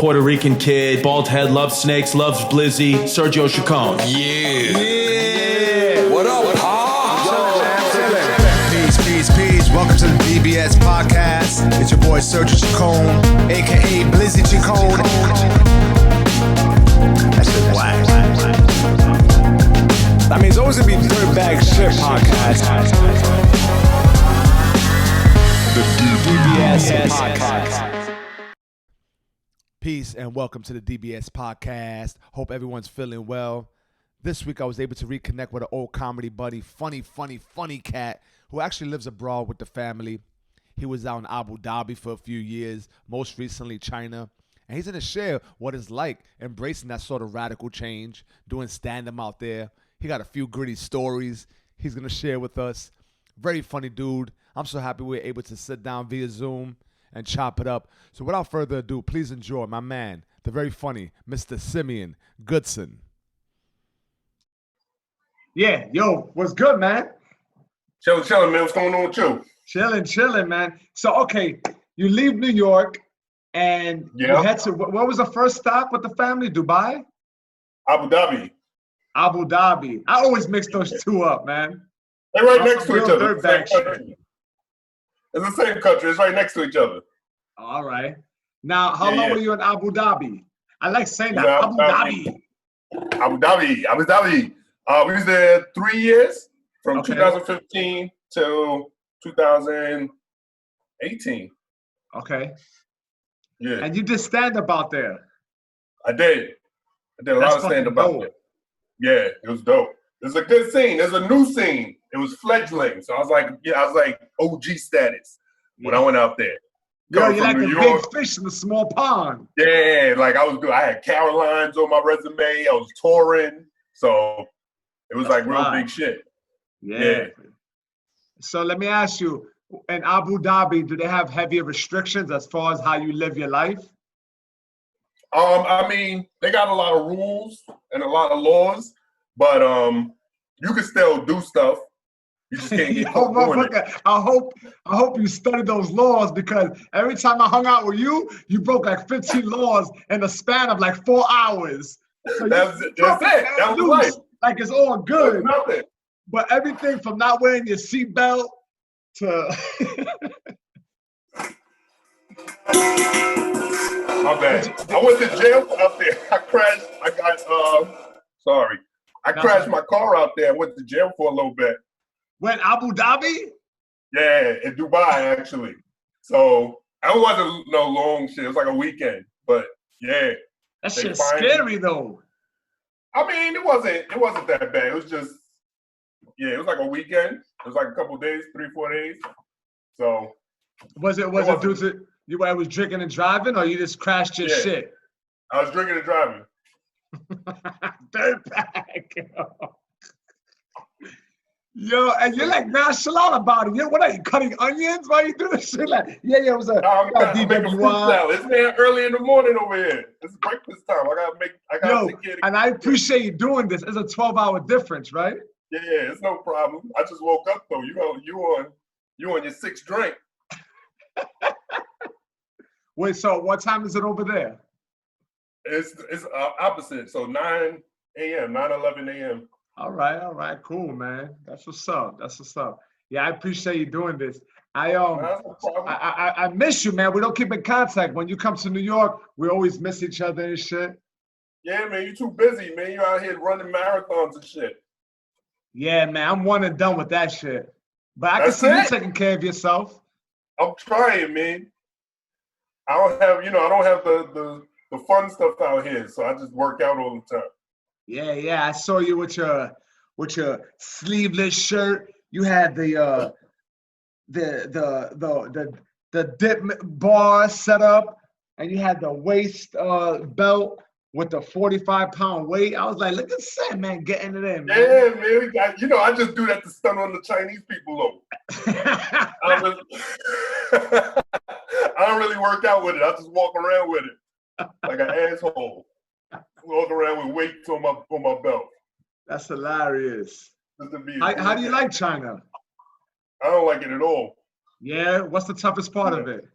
Puerto Rican kid, bald head, loves snakes, loves Blizzy, Sergio Chacon. Yeah. What up, Peace. Welcome to the DBS podcast. It's your boy Sergio Chacon, aka Blizzy Chacon. That's just whack. I mean, it's always gonna be dirtbag shit podcast. The DBS podcast. Peace and welcome to the DBS podcast. Hope everyone's feeling well. This week I was able to reconnect with an old comedy buddy, funny cat, who actually lives abroad with the family. He was out in Abu Dhabi for a few years, most recently China. And he's going to share what it's like embracing that sort of radical change, doing stand-up out there. He got a few gritty stories he's going to share with us. Very funny dude. I'm so happy we were able to sit down via Zoom and chop it up. So without further ado, please enjoy my man, the very funny Mr. Simeon Goodson. Yeah, yo, what's good, man? Chilling, man. What's going on with you? Chilling, man. So, okay, you leave New York, and you had to. What was the first stop with the family? Dubai? Abu Dhabi. Abu Dhabi. I always mix those two up, man. They're right next to each other. It's the same country. It's right next to each other. All right. Now, how long were you in Abu Dhabi? I like saying that. Abu Dhabi. We was there 3 years, from 2015 to 2018. Okay. Yeah. And you did stand-up out there. I did a lot of stand-up out there. Yeah, it was dope. There's a good scene. There's a new scene. It was fledgling. So I was like OG status when I went out there. Yo, you're like a big fish in a small pond. Yeah, like I had Caroline's on my resume. I was touring. So it was like real big shit. Yeah. So let me ask you, in Abu Dhabi, do they have heavier restrictions as far as how you live your life? I mean, they got a lot of rules and a lot of laws, but you can still do stuff. You just can't get caught doing it. I hope you study those laws, because every time I hung out with you, you broke like 15 laws in the span of like 4 hours. So that's it. That was life. Like it's all good. Nothing. But everything from not wearing your seatbelt to my bad. I went to jail up there. I crashed. I crashed my car out there. I went to jail for a little bit. When Abu Dhabi? Yeah, in Dubai actually. So that wasn't no long shit. It was like a weekend. But yeah. That shit's scary though. I mean, it wasn't that bad. It was just, it was like a weekend. It was like a couple days, 3-4 days. So was it due to you was drinking and driving, or you just crashed your shit? I was drinking and driving. Dirtbag. Yo, and you're like nonchalant about it. What are you, cutting onions while you do this shit? Like, it was a I'm making fruit salad. It's man early in the morning over here. It's breakfast time. I gotta take care of and I appreciate you doing this. It's a 12-hour difference, right? Yeah, it's no problem. I just woke up though. You on your sixth drink. Wait, so what time is it over there? It's opposite. So 9 a.m., 9:11 a.m. All right, cool, man. That's what's up. Yeah, I appreciate you doing this. I miss you, man. We don't keep in contact. When you come to New York, we always miss each other and shit. Yeah, man, you're too busy, man. You're out here running marathons and shit. Yeah, man, I'm one and done with that shit. But I can see you taking care of yourself. I'm trying, man. I don't have the fun stuff out here, so I just work out all the time. Yeah. I saw you with your sleeveless shirt. You had the dip bar set up, and you had the waist belt with the 45-pound weight. I was like, look at Sam, man, getting it in, man. Yeah, man. I just do that to stun on the Chinese people, though. I don't really work out with it. I just walk around with it like an asshole. Walk around with weights on my belt. That's hilarious. How do you like China? I don't like it at all. Yeah? What's the toughest part of it?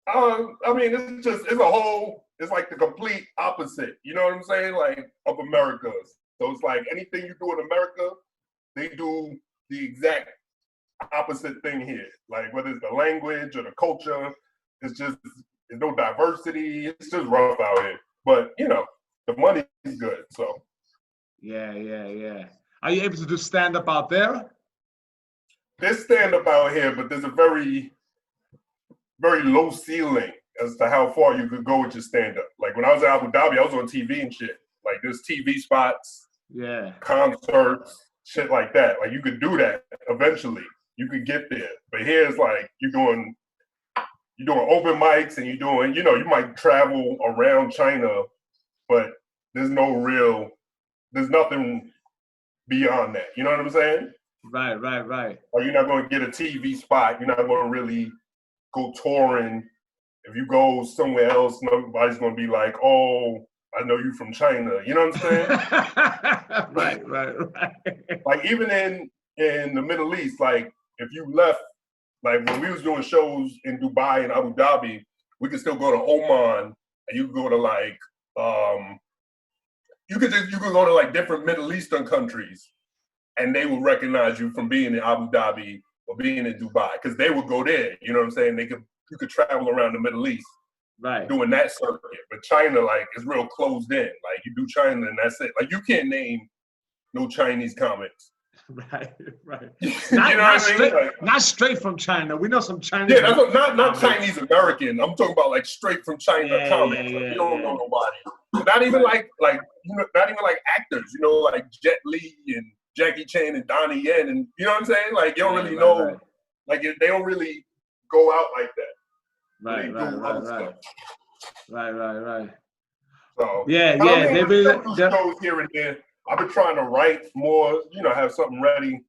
I mean, it's like the complete opposite. You know what I'm saying? Like of America. So it's like anything you do in America, they do the exact opposite thing here. Like whether it's the language or the culture, there's no diversity. It's just rough out here. But you know, the money is good. So Yeah. Are you able to do stand up out there? there's stand up out here, but there's a very, very low ceiling as to how far you could go with your stand up. Like when I was in Abu Dhabi, I was on TV and shit. Like there's TV spots, concerts, shit like that. Like you could do that eventually. You could get there. But here it's like you're doing open mics and you might travel around China, but there's nothing beyond that. You know what I'm saying? Right. Or you're not going to get a TV spot. You're not going to really go touring. If you go somewhere else, nobody's going to be like, oh, I know you from China. You know what I'm saying? Right. Like even in the Middle East, like if you left, like when we was doing shows in Dubai and Abu Dhabi, we could still go to Oman and you could go to like, you could go to like different Middle Eastern countries and they would recognize you from being in Abu Dhabi or being in Dubai because they would go there. You know what I'm saying? You could travel around the Middle East, right? Doing that circuit. But China, like, is real closed in. Like, you do China and that's it. Like, you can't name no Chinese comics. Right. You know what I mean? Like, not straight from China. We know some Chinese. Yeah, that's not Chinese American. I'm talking about like straight from China comics. Like, you don't know nobody. Not even like not even like actors. You know, like Jet Li and Jackie Chan and Donnie Yen, and you know what I'm saying? Like you don't really know. Right. Like they don't really go out like that. Right. So yeah. They really shows here and there. I've been trying to write more, have something ready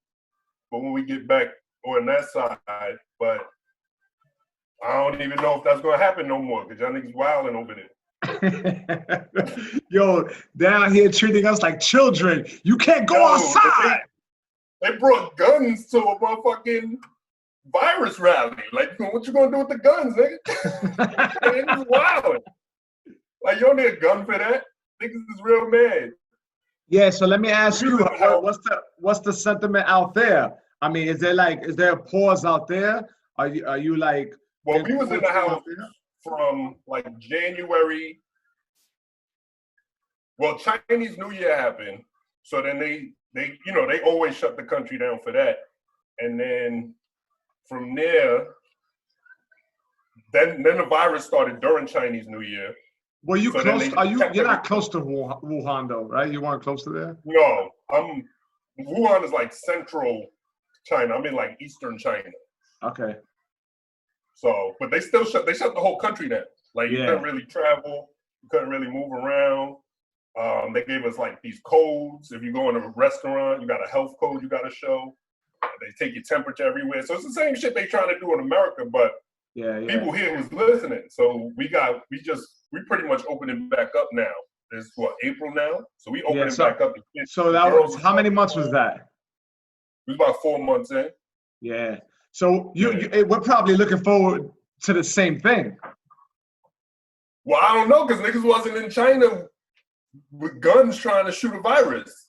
for when we get back on that side. But I don't even know if that's going to happen no more because y'all niggas wilding over there. Yo, down here treating us like children. You can't go outside. They brought guns to a motherfucking virus rally. Like, what you going to do with the guns, nigga? It's wilding. Like, you don't need a gun for that. Niggas is real mad. Yeah, so let me ask you, what's the sentiment out there? I mean, is there a pause out there? Are you like? Well, we was in the house from like January. Well, Chinese New Year happened, so then they always shut the country down for that, and then from there, then the virus started during Chinese New Year. Well, you so close? You're not close to Wuhan though, right? You weren't close to there? No, Wuhan is like central China. I'm in like eastern China. Okay. So, but they still shut the whole country down. Like you couldn't really travel, you couldn't really move around. They gave us like these codes. If you go in a restaurant, you got a health code you got to show. They take your temperature everywhere. So it's the same shit they trying to do in America, but people here was listening. So we pretty much opening back up now. It's April now? So we opening back up. So that was, how many months was that? It was about 4 months in. Yeah. So we're probably looking forward to the same thing. Well, I don't know, because niggas wasn't in China with guns trying to shoot a virus.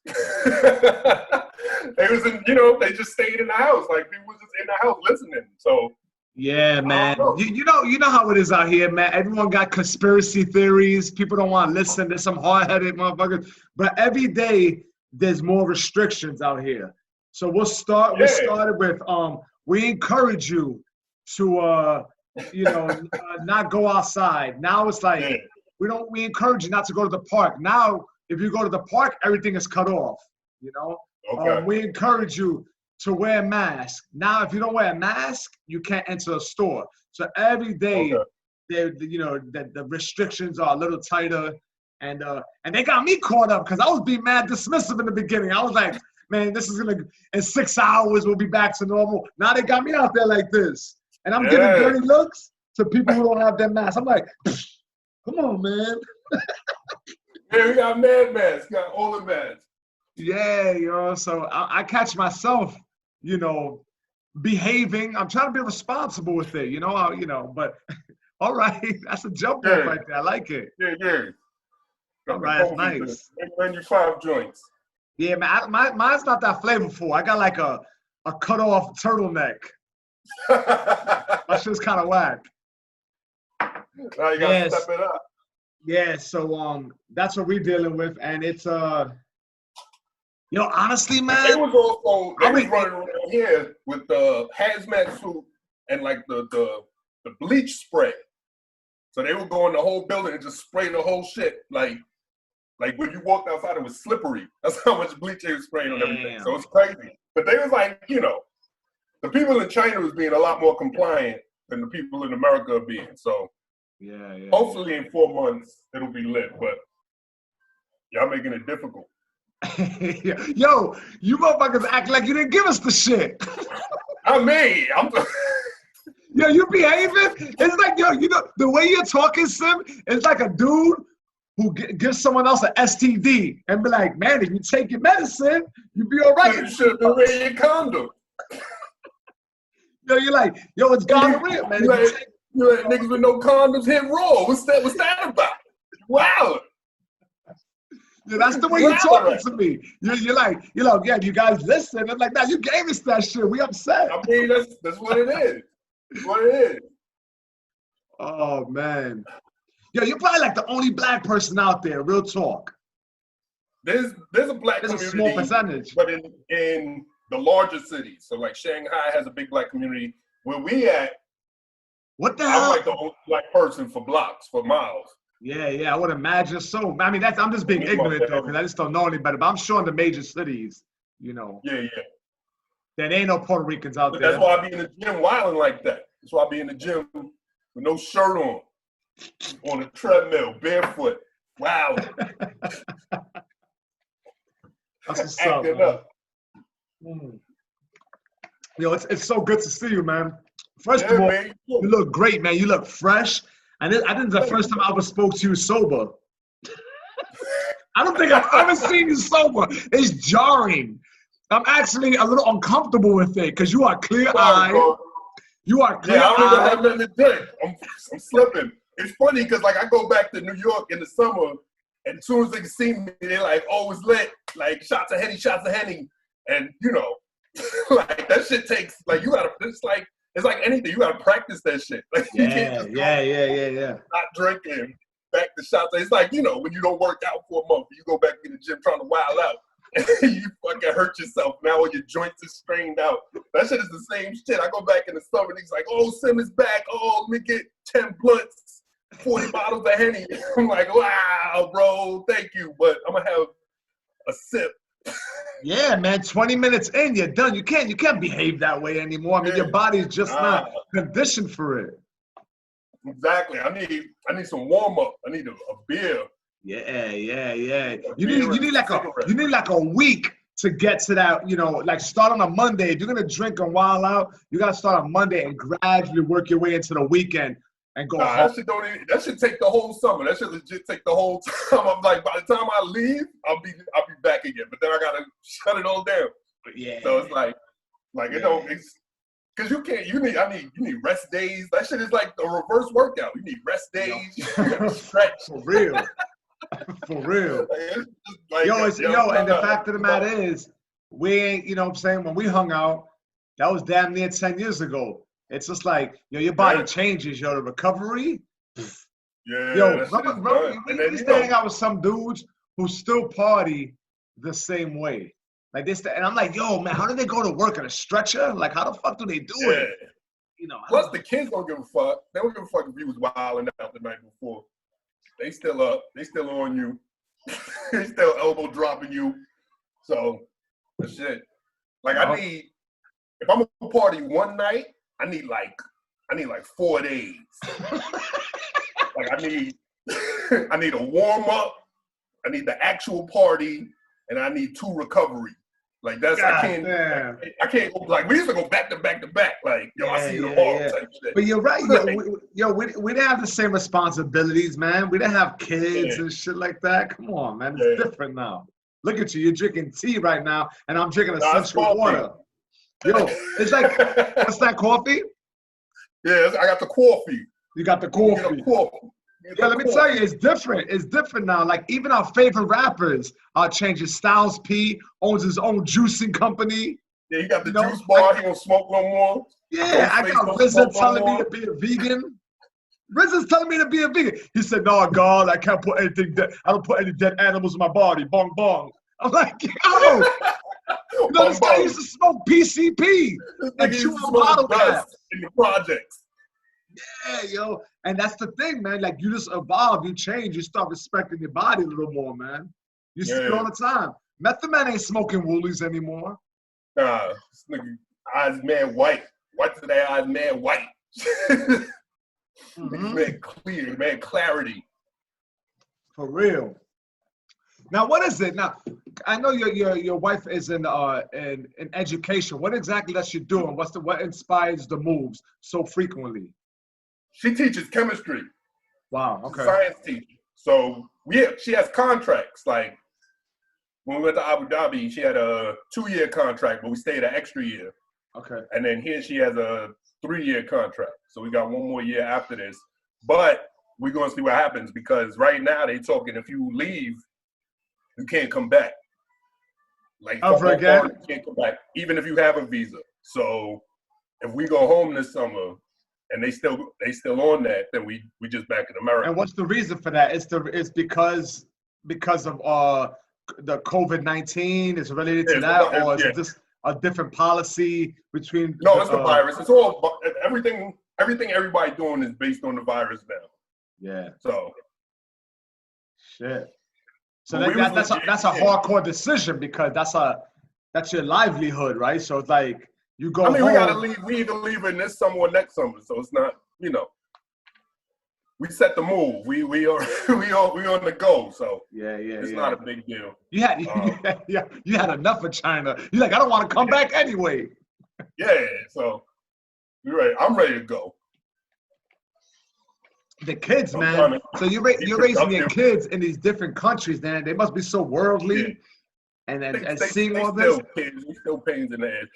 They was they just stayed in the house. Like people was just in the house listening. So yeah, man. You know how it is out here, man. Everyone got conspiracy theories. People don't want to listen. There's some hard-headed motherfuckers. But every day there's more restrictions out here. So we'll start. We started with we encourage you to not go outside. Now it's like we encourage you not to go to the park. Now if you go to the park, everything is cut off. Okay. We encourage you to wear a mask. Now, if you don't wear a mask, you can't enter a store. So every day, the restrictions are a little tighter, and they got me caught up because I was being mad dismissive in the beginning. I was like, man, this is in 6 hours we'll be back to normal. Now they got me out there like this, and I'm giving dirty looks to people who don't have their masks. I'm like, come on, man. Yeah, we got mad masks, got all the masks. Yeah, so I catch myself, behaving. I'm trying to be responsible with it, but All right. That's a jump off right there. I like it. Yeah. All right, that's nice. Menu 5 joints. Yeah, man. Mine's not that flavorful. I got like a cut off turtleneck. My shit's kind of whack. Now you gotta step it up. Yeah, so that's what we're dealing with, and it's honestly, man. They was running around here with the hazmat suit and like the bleach spray. So they would go in the whole building and just spray the whole shit. Like when you walked outside, it was slippery. That's how much bleach they were spraying on everything. So it's crazy. But they was like, the people in China was being a lot more compliant than the people in America are being. So hopefully in 4 months it'll be lit. But y'all making it difficult. Yo, you motherfuckers act like you didn't give us the shit. I'm Yo, you behaving? It's like, the way you're talking, Sim, it's like a dude who gives someone else an STD and be like, man, if you take your medicine, you'll be all right. You should have been wearing your condom. You're like, it's gonorrhea, man. You let niggas with no condoms hit raw. What's that about? Wow. Yeah, that's the way you're talking to me. You're like, yeah, you guys listen. I'm like, nah, you gave us that shit. We upset. I mean, that's what it is. That's what it is. Oh, man. Yo, you're probably like the only black person out there, real talk. There's a black community. A small percentage. But in the larger cities, so like Shanghai has a big black community. Where we at, what the hell? I'm like the only black person for blocks, for miles. Yeah, I would imagine so. I mean, I'm just being ignorant though, because I just don't know any better. But I'm sure in the major cities, Yeah. there ain't no Puerto Ricans out there. That's why I be in the gym wilding like that. That's why I be in the gym with no shirt on a treadmill, barefoot. Wow. That's what's up. Yo, it's so good to see you, man. First of all, man, you look great, man. You look fresh. And I think it's the first time I ever spoke to you sober. I don't think I've ever seen you sober. It's jarring. I'm actually a little uncomfortable with it because you are clear-eyed. You are clear-eyed. Yeah, I don't even have nothing to drink. I'm slipping. It's funny because like I go back to New York in the summer, and as soon as they see me, they're like, "Oh, it's lit!" Like shots of Henny, and like that shit takes like you gotta. It's like anything. You gotta practice that shit. Like you can't just yeah. Not drinking, back to shots. It's like when you don't work out for a month, you go back in the gym trying to wild out, and you fucking hurt yourself. Now all your joints are strained out. That shit is the same shit. I go back in the summer, and he's like, "Oh, Sim is back. Oh, let me get 10 blunts, 40 bottles of Henny." I'm like, "Wow, bro, thank you, but I'm gonna have a sip." Yeah, man. 20 minutes in, you're done. You can't behave that way anymore. I mean, your body's just not conditioned for it. Exactly. I need some warm up. I need a beer. Yeah. You need like a week to get to that. Like start on a Monday. If you're gonna drink and wild out, you gotta start on Monday and gradually work your way into the weekend and go. That should take the whole summer. That should legit take the whole time. I'm like, by the time I leave, I'll be back again. But then I gotta shut it all down. Yeah. So it's like it don't. It's because you can't. You need rest days. That shit is like a reverse workout. You need rest days. You gotta stretch. For real. For real. And the fact of the matter is, we ain't. You know what I'm saying? When we hung out, that was damn near 10 years ago. It's just like, your body changes, the recovery. Yeah. Bro, we used to hang out with some dudes who still party the same way. Like this, and I'm like, yo, man, how do they go to work on a stretcher? Like, how the fuck do they do it? Plus, the kids don't give a fuck. They don't give a fuck if you was wilding out the night before. They still up. They still on you. They still elbow dropping you. So, that's shit. Like, if I'm gonna party one night, I need like 4 days. Like I need a warm up, I need the actual party, and I need 2 recovery. Like that's I can't go like we used to go back to back to back. Like I see you tomorrow type shit. But you're right, we didn't have the same responsibilities, man. We didn't have kids and shit like that. Come on, man, it's different now. Look at you, you're drinking tea right now, and I'm drinking essential water. Yo, it's like, what's that, coffee? Yeah, I got the coffee. You got the You get coffee. a coffee. Yeah, let me tell you, it's different. It's different now. Like even our favorite rappers are changing. Styles P owns his own juicing company. Yeah, he got the You know, juice bar. He don't smoke no more. Yeah, I got RZA telling me to be a vegan. RZA's telling me to be a vegan. He said, "No, God, I can't put anything dead. I don't put any dead animals in my body." Bong bong. I'm like, yo, you know, this guy used to smoke PCP and chew on bottle caps in the projects. Yeah, yo, and that's the thing, man. Like you just evolve, you change, you start respecting your body a little more, man. You see it all the time. Method Man ain't smoking woolies anymore. Nah, this nigga eyes mad white. What's that eyes mad white? Mad clear, mad clarity. For real. Now, what is it? Now, I know your wife is in education. What exactly does she do, and what inspires the moves so frequently? She teaches chemistry. Wow. Okay. Science teacher. So yeah, she has contracts. Like when we went to Abu Dhabi, she had a 2-year contract, but we stayed an extra year. Okay. And then here she has a 3-year contract. So we got 1 more year after this. But we're gonna see what happens because right now they talking if you leave, you can't come back. Like ever again? You can't come back, even if you have a visa. So if we go home this summer and they still on that, then we just back in America. And what's the reason for that? It's because of the COVID-19 is related to that, or is it just a different policy between? No, it's the virus. It's all everything everybody doing is based on the virus now. Yeah. So. Shit. So that's a hardcore decision because that's your livelihood, right? So it's like you go. I mean, home. we gotta leave. We either leave in this summer or next summer. So it's not, we set the move. We on the go. So it's not a big deal. You had enough of China. You're like, I don't want to come back anyway. Yeah. So you're right. I'm ready to go. The kids, man. So you're raising your kids in these different countries, man. They must be so worldly, and seeing all this. They still pains in the ass.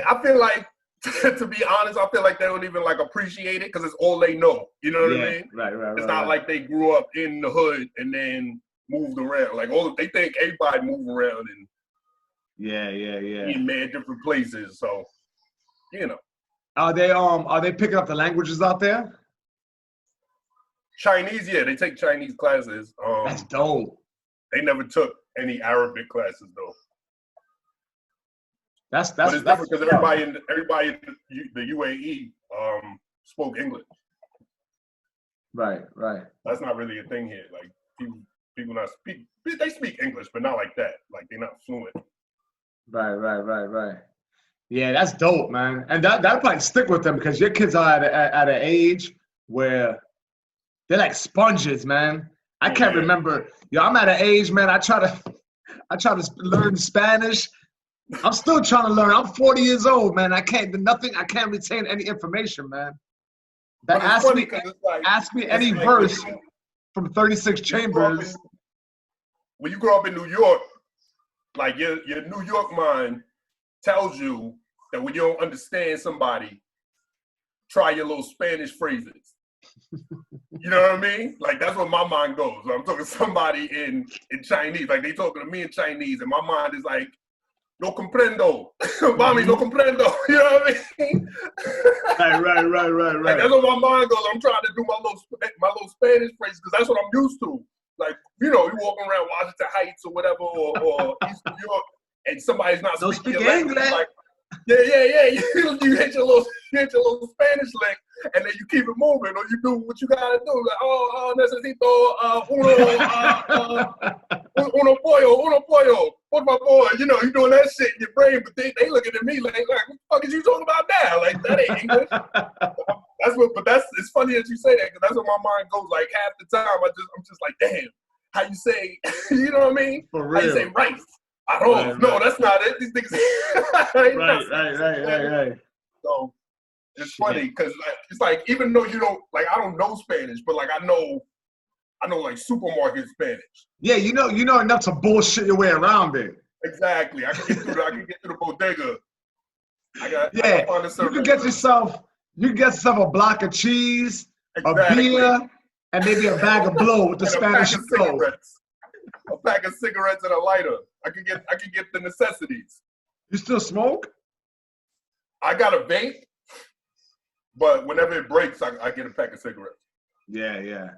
I feel like, to be honest, I feel like they don't even like appreciate it because it's all they know. You know what I mean? Right. It's not like they grew up in the hood and then moved around. Like they think everybody moved around and in mad different places. So, Are they picking up the languages out there? Chinese, yeah, they take Chinese classes. That's dope. They never took any Arabic classes though. That's different because everybody in the UAE spoke English. Right. That's not really a thing here. Like people they speak English, but not like that. Like they're not fluent. Right. Yeah, that's dope, man. And that'll probably stick with them because your kids are at an age where they're like sponges, man. I can't remember. I'm at an age, man. I try to learn Spanish. I'm still trying to learn. I'm 40 years old, man. I can't retain any information, man. Ask me any verse from 36 Chambers. When you grow up in New York, like your New York mind tells you that when you don't understand somebody, try your little Spanish phrases. You know what I mean? Like that's where my mind goes. I'm talking to somebody in Chinese, like they talking to me in Chinese, and my mind is like, no comprendo, mami, no comprendo. You know what I mean? Right. Like, that's where my mind goes. I'm trying to do my little Spanish phrases because that's what I'm used to. Like you walking around Washington Heights or whatever, or East New York, and somebody's not speaking your language. Like, yeah. You hit your little Spanish lick, and then you keep it moving, or you do what you gotta do. Like, necesito uno pollo, por favor. You doing that shit in your brain, but they looking at me like, what the fuck is you talking about now? Like that ain't English. It's funny that you say that because that's where my mind goes. Like half the time, I'm just like, damn, how you say, you know what I mean? For real. How you say rice? I don't know. That's not it. These niggas. Right. So it's funny because it's like even though you don't like, I don't know Spanish, but like I know like supermarket Spanish. Yeah, you know enough to bullshit your way around it. Exactly. I can get through the bodega. I can find a you can get yourself a block of cheese, a beer, and maybe a bag of blow with the Spanish blow. A pack of cigarettes and a lighter. I can get the necessities. You still smoke? I got a vape, but whenever it breaks, I get a pack of cigarettes. Yeah.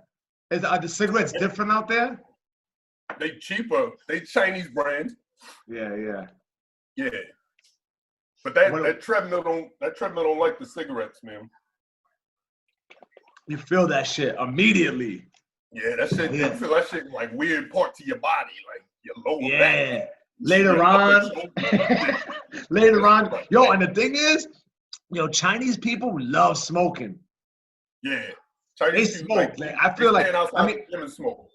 Are the cigarettes different out there? They cheaper. They Chinese brand. Yeah. But that treadmill don't like the cigarettes, man. You feel that shit immediately. Yeah, that shit. You feel that shit like weird part to your body, like your lower back. Later on, yo, and the thing is, Chinese people love smoking. Yeah, Chinese people smoke. Like, I feel like smoke.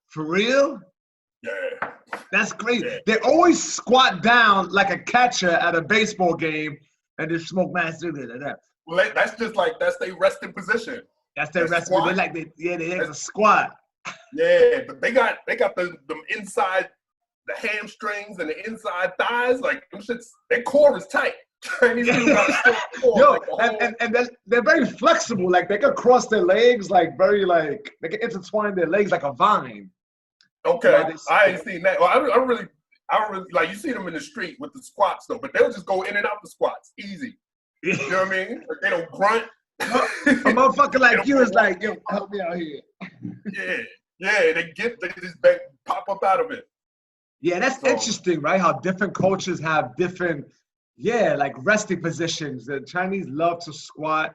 For real? Yeah. That's great. Yeah. They always squat down like a catcher at a baseball game and just smoke mad cigarettes like that. Well, that's their resting position. That's their resting. They have a squat. Yeah, but they got the inside, the hamstrings and the inside thighs. Like them shits, their core is tight. Chinese people got a strong core. Yo, and they're very flexible. Like they can cross their legs, like very like they can intertwine their legs like a vine. Okay, I ain't seen that. Well, I don't really like. You see them in the street with the squats though, but they'll just go in and out the squats easy. You know what I mean? Like, they don't grunt. A motherfucker like you is like, yo, help me out here. Yeah, they just pop up out of it. Yeah, that's interesting, right? How different cultures have different, like resting positions. The Chinese love to squat.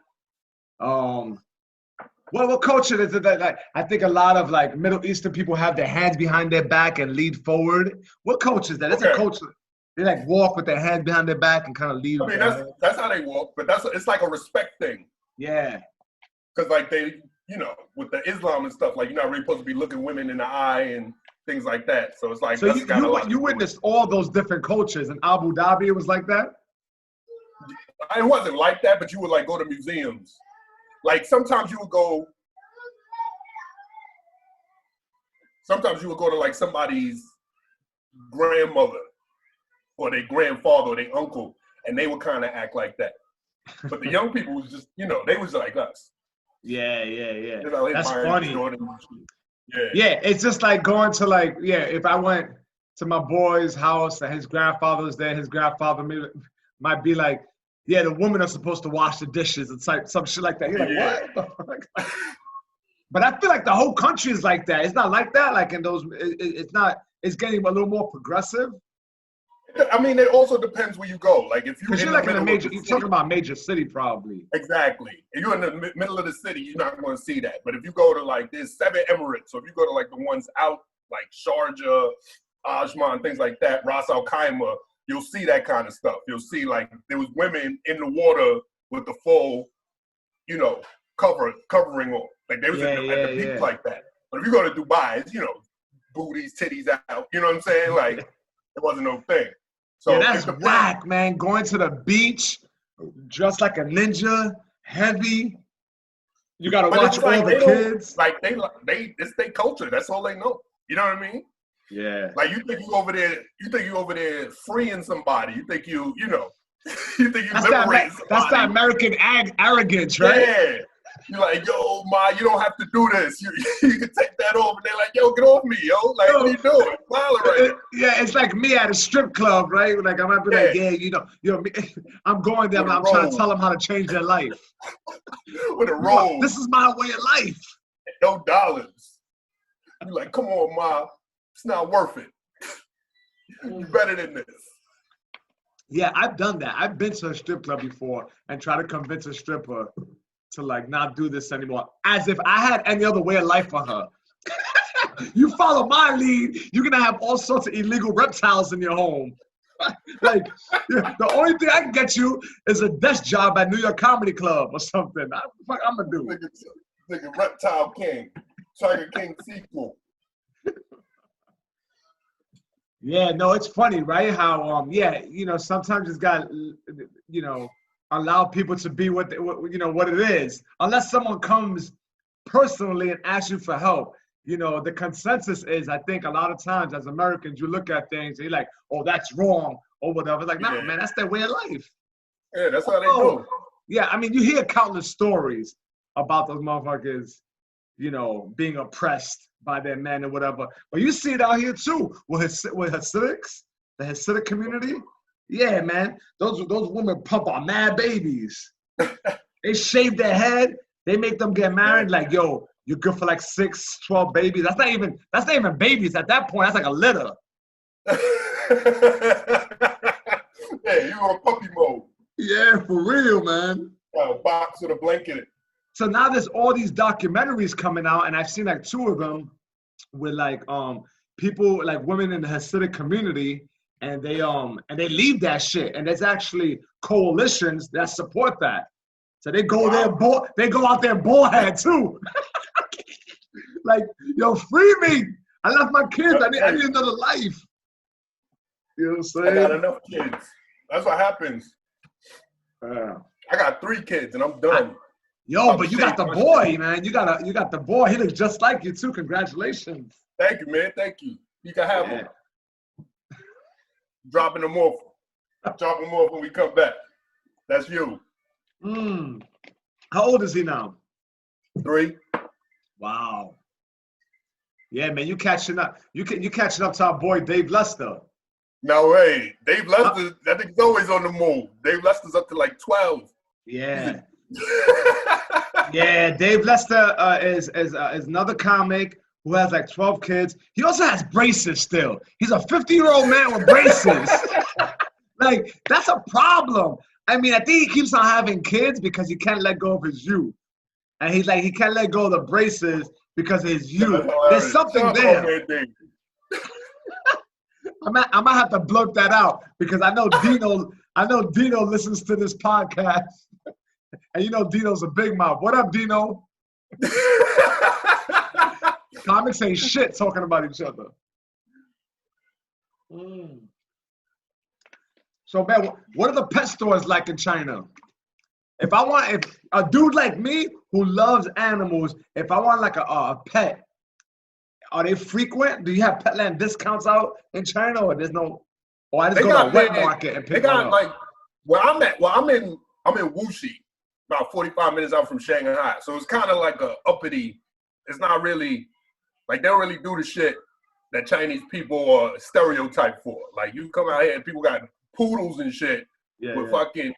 What culture is it that like, I think a lot of like Middle Eastern people have their hands behind their back and lead forward? What culture is that? That's a culture. They like walk with their hands behind their back and kind of lead. I mean, that's how they walk, but it's like a respect thing. Yeah. Because like they, with the Islam and stuff, like you're not really supposed to be looking women in the eye and things like that. So it's like you witnessed all those different cultures in Abu Dhabi. It was like that. It wasn't like that, but you would like go to museums. Like sometimes you would go to like somebody's grandmother or their grandfather or their uncle, and they would kind of act like that. But the young people was just, they was like us. Yeah. That's funny. Yeah, it's just like going to like, if I went to my boy's house and his grandfather was there, his grandfather might be like, the women are supposed to wash the dishes and some shit like that. You're like, what? But I feel like the whole country is like that. It's not like that. Like in those, it's getting a little more progressive. I mean, it also depends where you go. Like if you're like in a major, you're talking about major city probably. Exactly. If you're in the middle of the city, you're not going to see that. But if you go to like, there's 7 Emirates, or if you go to like the ones out, like Sharjah, Ajman, things like that, Ras Al Khaimah, you'll see that kind of stuff. You'll see like there was women in the water with the full, covering on. Like they was at the peak like that. But if you go to Dubai, it's, booties, titties out. You know what I'm saying? Like it wasn't no thing. So that's whack, man. Going to the beach, dressed like a ninja, heavy. You gotta watch all the kids. Like it's their culture. That's all they know. You know what I mean? Yeah. Like you think you over there freeing somebody. You think you think you liberating somebody. That's that American arrogance, right? Yeah. You're like, yo, ma, you don't have to do this. You can take that off. And they're like, yo, get off me, yo. Like, what are you doing? Right. Yeah, it's like me at a strip club, right? Like, I might be like, I'm going there, but I'm trying to tell them how to change their life. With a roll. This is my way of life. No dollars. You're like, come on, ma. It's not worth it. You're better than this. Yeah, I've done that. I've been to a strip club before and tried to convince a stripper to like not do this anymore, as if I had any other way of life for her. You follow my lead, you're gonna have all sorts of illegal reptiles in your home. Like the only thing I can get you is a desk job at New York Comedy Club or something. What I'm gonna do? Like a Reptile King, Tiger King sequel. Yeah, no, it's funny, right? How sometimes it's got allow people to be what it is. Unless someone comes personally and asks you for help, the consensus is, I think a lot of times as Americans, you look at things and you're like, oh, that's wrong or whatever. It's like, nah, man, that's their way of life. Yeah, that's how they do. Yeah, I mean, you hear countless stories about those motherfuckers, you know, being oppressed by their men or whatever. But you see it out here too with Hasidics, the Hasidic community. Yeah, man, those women pump out mad babies. They shave their head. They make them get married. Like, yo, you're good for like 6, 12 babies. That's not even babies at that point. That's like a litter. Yeah, you on puppy mode. Yeah, for real, man. A box with a blanket. So now there's all these documentaries coming out, and I've seen like 2 of them with like people, like women in the Hasidic community, and they leave that shit. And there's actually coalitions that support that. So they go they go out there bullhead too. Like, yo, free me. I left my kids. I need another life. You know what I'm saying? I got enough kids. That's what happens. I got 3 kids and I'm done. But you got the boy, man. You got the boy. He looks just like you too. Congratulations. Thank you, man. Thank you. You can have him. Dropping them off. Drop them off when we come back. That's you. How old is he now? 3. Wow. Yeah, man, you catching up. You catching up to our boy Dave Lester. No way. Dave Lester, I think he's always on the move. Dave Lester's up to like 12. Yeah. Yeah, Dave Lester is another comic who has like 12 kids. He also has braces still. He's a 50-year-old man with braces. Like, that's a problem. I mean, I think he keeps on having kids because he can't let go of his youth. And he's like, he can't let go of the braces because of his youth. There's something there. I might have to blurt that out because I know Dino listens to this podcast. And you know Dino's a big mouth. What up, Dino? Comics ain't shit talking about each other. So, man, what are the pet stores like in China? If a dude like me who loves animals, if I want like a pet, are they frequent? Do you have Petland discounts out in China, or there's no? Or I just go to a wet market and pick one up? Like where I'm at. Well, I'm in Wuxi, about 45 minutes out from Shanghai. So it's kind of like a uppity. It's not really like they don't really do the shit that Chinese people are stereotyped for. Like you come out here and people got poodles and shit with fucking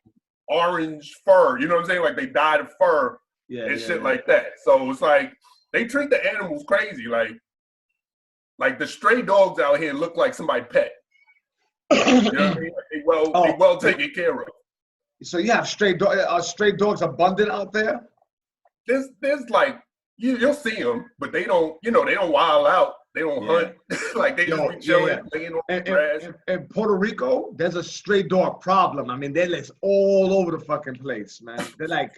orange fur. You know what I'm saying? Like they dyed fur and shit like that. So it's like they treat the animals crazy. Like the stray dogs out here look like somebody's pet. You know what I mean? Like they well taken care of. So you have stray dogs abundant out there? There's like you'll see them, but they don't wild out. They don't hunt. Like they just be chilling, laying on the grass. In Puerto Rico, there's a stray dog problem. I mean, they're like all over the fucking place, man. They're like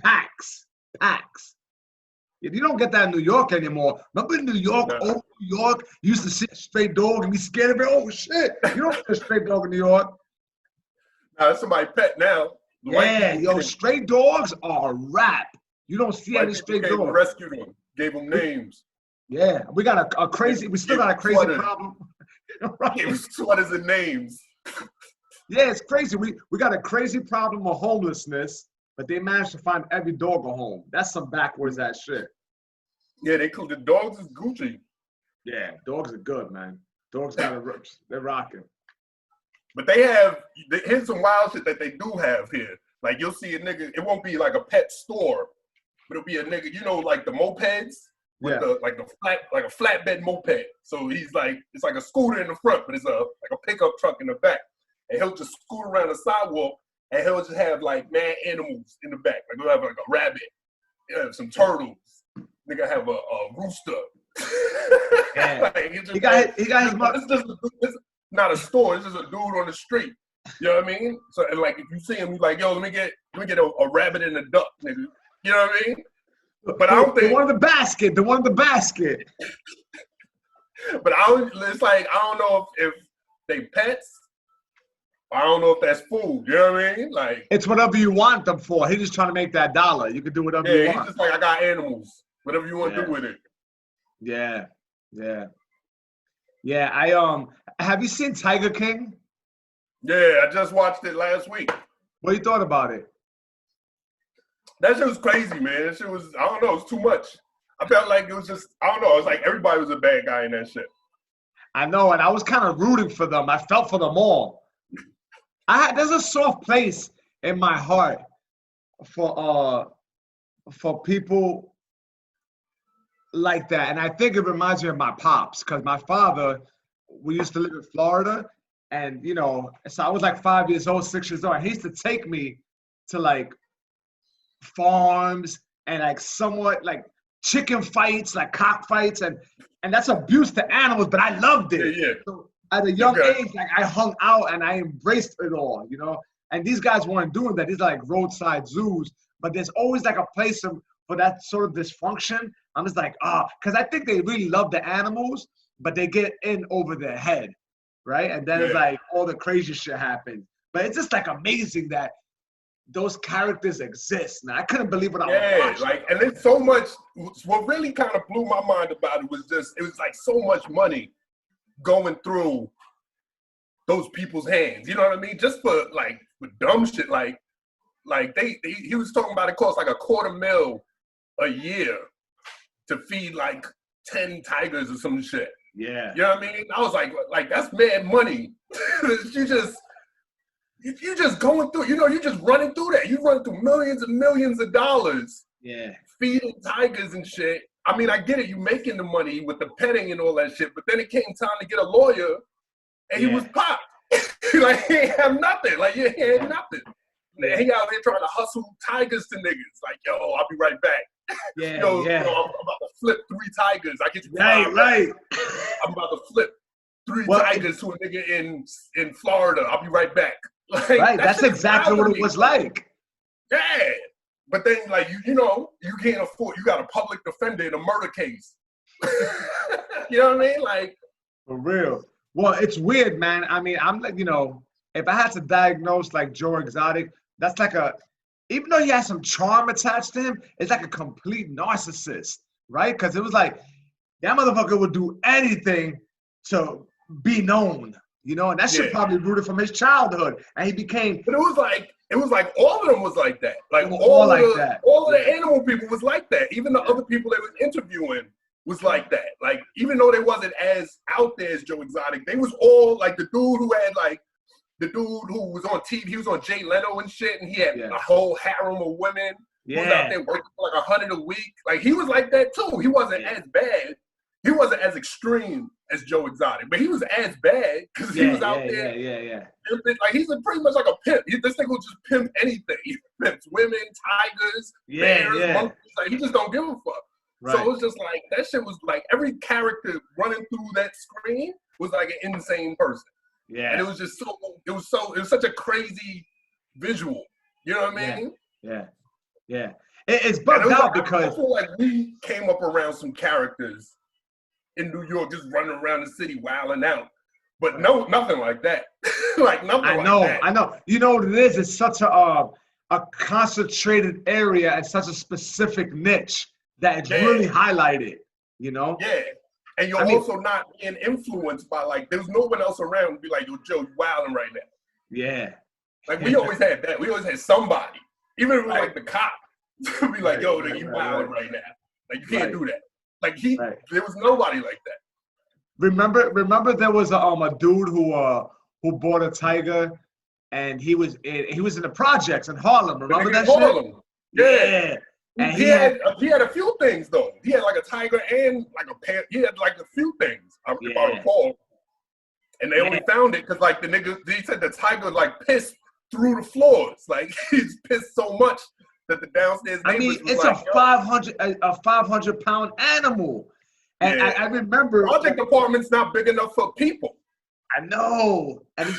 packs. You don't get that in New York anymore. Remember in New York, New York, you used to see a stray dog and be scared of it. Oh shit! You don't see a stray dog in New York. Nah, that's somebody's pet now. Stray dogs are rap. You don't see any stray dogs. Rescued them, gave them names. Yeah, we got we still got a crazy problem. Right. Gave sweaters and names. Yeah, it's crazy. We got a crazy problem of homelessness, but they managed to find every dog a home. That's some backwards ass shit. Yeah, the dogs is Gucci. Yeah, dogs are good, man. Dogs got they're rocking. But here's some wild shit that they do have here. Like you'll see a nigga, it won't be like a pet store, but it'll be a nigga, like the mopeds with a flatbed moped. So he's like, it's like a scooter in the front, but it's like a pickup truck in the back. And he'll just scoot around the sidewalk and he'll just have like mad animals in the back. Like he'll have like a rabbit, he'll have some turtles, nigga have a rooster. Like, he got his mother. It's not a store, it's just a dude on the street. You know what I mean? So and like if you see him, you're like, yo, let me get a rabbit and a duck, nigga. You know what I mean? But I don't think the one in the basket. But it's like I don't know if they pets. I don't know if that's food. You know what I mean? Like it's whatever you want them for. He's just trying to make that dollar. You can do whatever you want. He's just like, I got animals. Whatever you want to do with it. Yeah. I have you seen Tiger King? Yeah, I just watched it last week. What you thought about it? That shit was crazy, man. That shit was, I don't know, it was too much. I felt like it was just, I don't know, it was like everybody was a bad guy in that shit. I know, and I was kind of rooting for them. I felt for them all. There's a soft place in my heart for people like that, and I think it reminds me of my pops, because my father, we used to live in Florida, and so I was like 5 years old, 6 years old. And he used to take me to like farms and like somewhat like chicken fights, like cockfights, and that's abuse to animals, but I loved it. Yeah. So at a young age, like I hung out and I embraced it all, And these guys weren't doing that. These are like roadside zoos, but there's always like a place for that sort of dysfunction. I'm just like, because I think they really love the animals, but they get in over their head, right? And then it's like all the crazy shit happens. But it's just like amazing that those characters exist. Now I couldn't believe what I was watching. Like, and there's so much. What really kind of blew my mind about it was like so much money going through those people's hands. You know what I mean? Just for dumb shit. Like he was talking about it costs like $250,000 a year to feed like 10 tigers or some shit. Yeah. You know what I mean? I was like that's mad money. You just going through, you're just running through that. You run through millions and millions of dollars. Yeah. Feeding tigers and shit. I mean, I get it. You making the money with the petting and all that shit. But then it came time to get a lawyer, and he was popped. Like, he ain't have nothing. Like, he had nothing. And he out here trying to hustle tigers to niggas. Like, yo, I'll be right back. Yeah, I'm about to flip 3 tigers. I get you. Right. I'm about to flip 3 tigers to a nigga in Florida. I'll be right back. Like, right, that's exactly what it was like. Yeah, but then you can't afford. You got a public defender in a murder case. You know what I mean? Like, for real. Well, it's weird, man. I mean, I'm like, if I had to diagnose like Joe Exotic, that's like even though he has some charm attached to him, it's like a complete narcissist, right? Because it was like that motherfucker would do anything to be known. And that shit probably rooted from his childhood, and he became. But it was like all of them was like that. Like all of the animal people was like that. Even the other people they was interviewing was like that. Like, even though they wasn't as out there as Joe Exotic, they was all like the dude who was on TV. He was on Jay Leno and shit, and he had a whole harem of women. He was out there working for like 100 a week. Like, he was like that too. He wasn't as bad. He wasn't as extreme as Joe Exotic, but he was as bad because he was out there. Yeah. Like, he's pretty much like a pimp. This thing will just pimp anything. He pimps women, tigers, bears, monkeys. Like, he just don't give a fuck. Right. So it was just like, that shit was like, every character running through that screen was like an insane person. Yeah. And it was just it was such a crazy visual. You know what I mean? Yeah. It's bugged out because I feel like we came up around some characters in New York just running around the city wilding out. But nothing like that. Like, nothing like that. I know. You know what it is? It's such a concentrated area and such a specific niche that it's really highlighted, Yeah. And you're also not being influenced by, like, there's no one else around to be like, yo, Joe, you wilding right now. Yeah. Like, we always had that. We always had somebody. Even if it was like the cop. Be like, yo, you wilding right now. Like, you can't do that. Like, there was nobody like that. Remember there was a dude who bought a tiger, and he was in the projects in Harlem. Remember that Harlem. shit? Yeah. And he had a few things though. He had like a tiger and like a pair. He had like a few things. If I recall. And they only found it because like the nigga, he said the tiger like pissed through the floors. Like, he's pissed so much that the downstairs neighbors it's like, a 500-pound animal. And I remember project apartment's not big enough for people. I know. And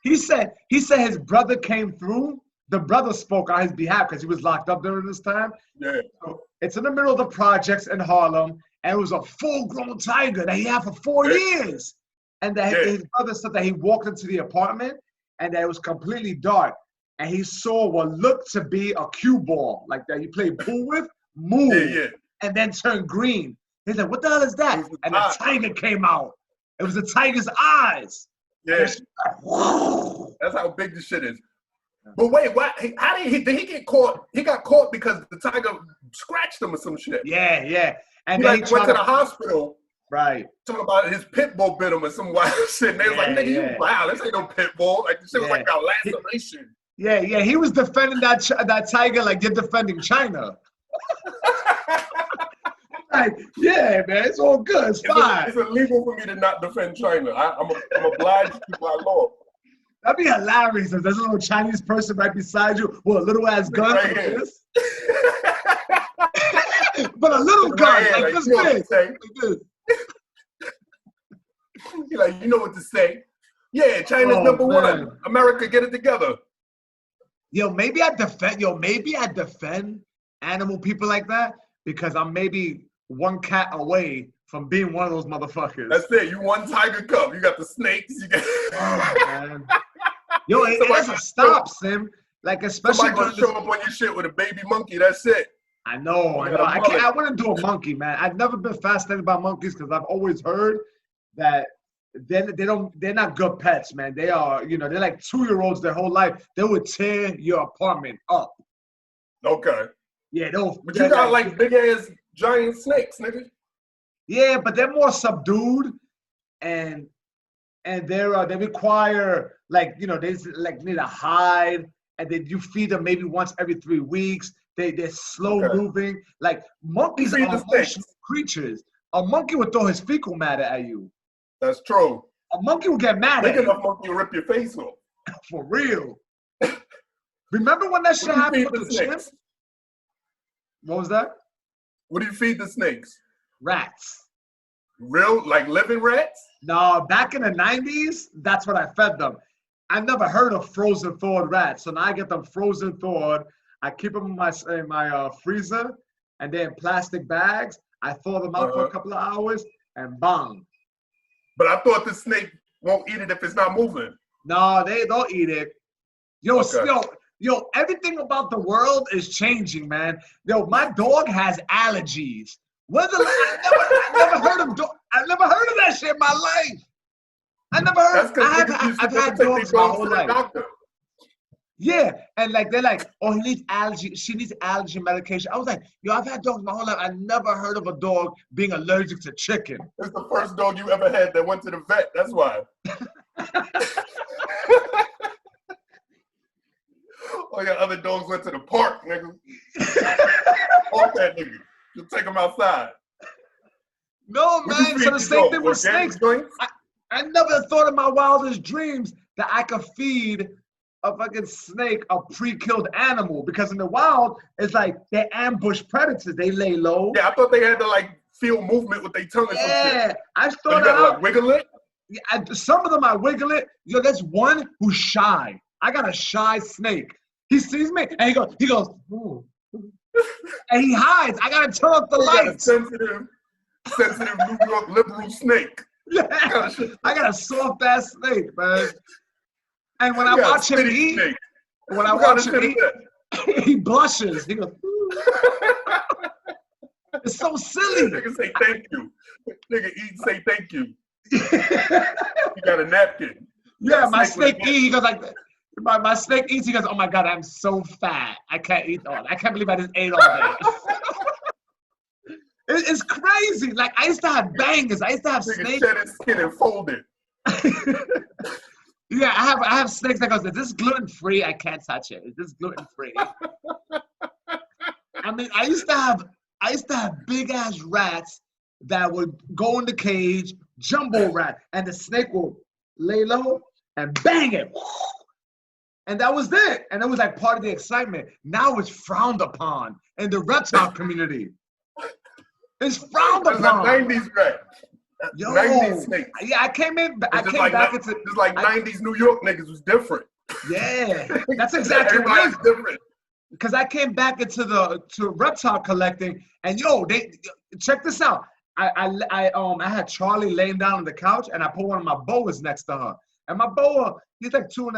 he said his brother came through. The brother spoke on his behalf because he was locked up during this time. Yeah. So it's in the middle of the projects in Harlem, and it was a full-grown tiger that he had for 4 years. And that his brother said that he walked into the apartment and that it was completely dark. And he saw what looked to be a cue ball, like that you play pool with, move, and then turn green. He's like, what the hell is that? And the tiger came out. It was the tiger's eyes. Yeah. That's how big this shit is. But wait, what? How did he get caught? He got caught because the tiger scratched him or some shit. Yeah. And He then like went to the hospital. Right. Talking about his pit bull bit him or some wild shit. And they was like, nigga, you wow, this ain't no pit bull. Like, this shit was like a laceration. Yeah. He was defending that tiger like you're defending China. Like, yeah, man, it's all good. It's fine. It's illegal for me to not defend China. I'm obliged to by law. That'd be hilarious if there's a little Chinese person right beside you with a little ass gun right like this. But a little gun, like this big. Like this. You're like, you know what to say. Yeah, China's number one. America, get it together. Maybe I defend animal people like that because I'm maybe one cat away from being one of those motherfuckers. That's it. You one tiger cub. You got the snakes. You got. Man. It doesn't stop, Sim. Like, especially somebody gonna show up on your shit with a baby monkey. That's it. I know. I wouldn't do a monkey, man. I've never been fascinated by monkeys because I've always heard that they're not good pets, man. They are, they're like 2-year-olds their whole life. They would tear your apartment up. Okay. Yeah, but you got like big ass giant snakes, nigga. Yeah, but they're more subdued, and they require they need a hide, and then you feed them maybe once every 3 weeks. They're slow moving. Like monkeys are emotional creatures. A monkey would throw his fecal matter at you. That's true. A monkey will get mad at you. A monkey will rip your face off. For real. Remember when that shit happened with the chimp? What was that? What do you feed the snakes? Rats. Real, like living rats? No, back in the 90s, that's what I fed them. I never heard of frozen thawed rats. So now I get them frozen thawed. I keep them in my freezer, and they're in plastic bags. I thaw them out for a couple of hours, and bang. But I thought the snake won't eat it if it's not moving. No, they don't eat it. Yo, everything about the world is changing, man. Yo, my dog has allergies. I never heard of that shit in my life. I never heard. I've had dogs my whole life. Yeah, and like they're like, oh, she needs allergy medication. I was like, I've had dogs my whole life. I never heard of a dog being allergic to chicken. It's the first dog you ever had that went to the vet. That's why. All your other dogs went to the park, nigga. Fuck that nigga. Just take them outside. No, man. So the same thing with snakes. I never thought in my wildest dreams that I could feed a fucking snake a pre-killed animal, because in the wild, it's like they ambush predators. They lay low. Yeah, I thought they had to like feel movement with their tongue or some shit. I thought so you gotta, like, wiggle it? Yeah, some of them I wiggle it. There's one who's shy. I got a shy snake. He sees me and he goes, ooh. And he hides. I gotta turn off the lights. Sensitive New York liberal snake. Yeah, I got a soft ass snake, man. And when I watch him eat, he blushes. He goes, it's so silly. Nigga say thank you. Nigga eat, say thank you. You got a napkin. Yeah, my snake eat. He goes like, my snake eats. He goes, oh my God, I'm so fat. I can't eat all. I can't believe I just ate all that. It's crazy. Like, I used to have bangers. I used to have snakes. Shed his skin and fold it. Yeah, I have snakes that goes, is this gluten-free? I can't touch it. Is this gluten-free? I mean, I used to have big ass rats that would go in the cage, jumbo rat, and the snake will lay low and bang it. And that was it. And it was like part of the excitement. Now it's frowned upon in the reptile community. It's frowned upon. It's a 90s rat. 90s snakes. Yeah, I came into it's like 90s New York niggas was different. Yeah, that's exactly right. Everybody's different. Because I came back into reptile collecting, and they check this out. I had Charlie laying down on the couch, and I put one of my boas next to her. And my boa, he's like 2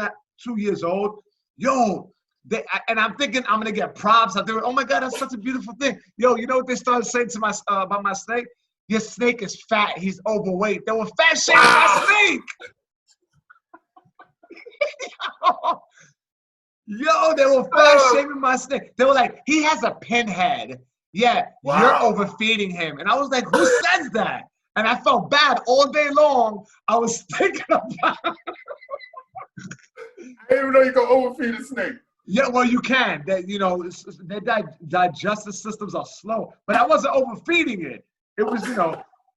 years old. And I'm thinking I'm gonna get props. I'm thinking, oh my God, that's such a beautiful thing. You know what they started saying to about my snake? Your snake is fat. He's overweight. They were fat shaming my snake. Yo, they were fat shaming my snake. They were like, he has a pinhead. Yeah, you're overfeeding him. And I was like, who says that? And I felt bad all day long. I was thinking about I didn't even know you could overfeed a snake. Yeah, well, you can. Their digestive systems are slow. But I wasn't overfeeding it. It was,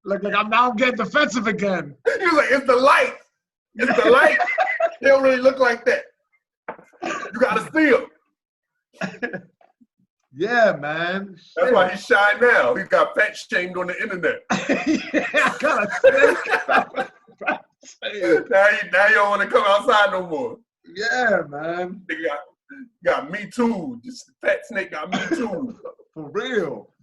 like I'm getting defensive again. He was like, it's the light. It's the light. They don't really look like that. You gotta see them. Yeah, man. That's why he's shy now. He got fat shamed on the internet. Yeah, I got a snake. Now you don't want to come outside no more. Yeah, man. They got me too. This fat snake got me too. For real.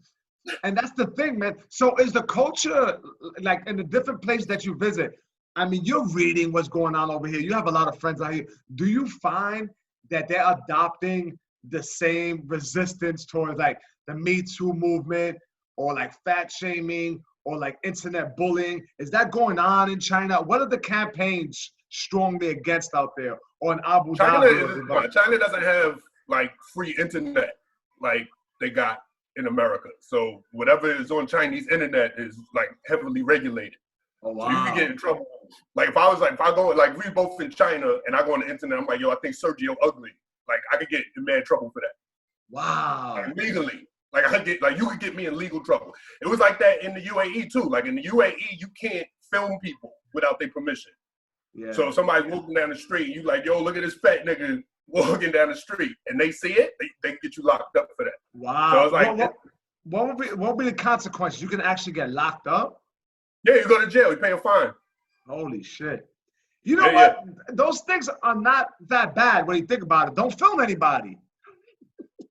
And that's the thing, man. So is the culture, like in the different places that you visit, I mean, you're reading what's going on over here. You have a lot of friends out here. Do you find that they're adopting the same resistance towards like the Me Too movement or like fat shaming or like internet bullying? Is that going on in China? What are the campaigns strongly against out there or in Abu Dhabi? China doesn't have like free internet like they got in America. So whatever is on Chinese internet is like heavily regulated. Oh, wow. So you can get in trouble. Like if I go, like we both in China and I go on the internet, I'm like, yo, I think Sergio ugly. Like I could get in mad trouble for that. Wow. Like, legally. You could get me in legal trouble. It was like that in the UAE too. Like in the UAE, you can't film people without their permission. Yeah. So if somebody's walking down the street, you like, yo, look at this fat nigga walking down the street, and they see it, they get you locked up for that. Wow. So it's like, what would be the consequences? You can actually get locked up? Yeah, you go to jail, you pay a fine. Holy shit. You know what? Yeah. Those things are not that bad when you think about it. Don't film anybody.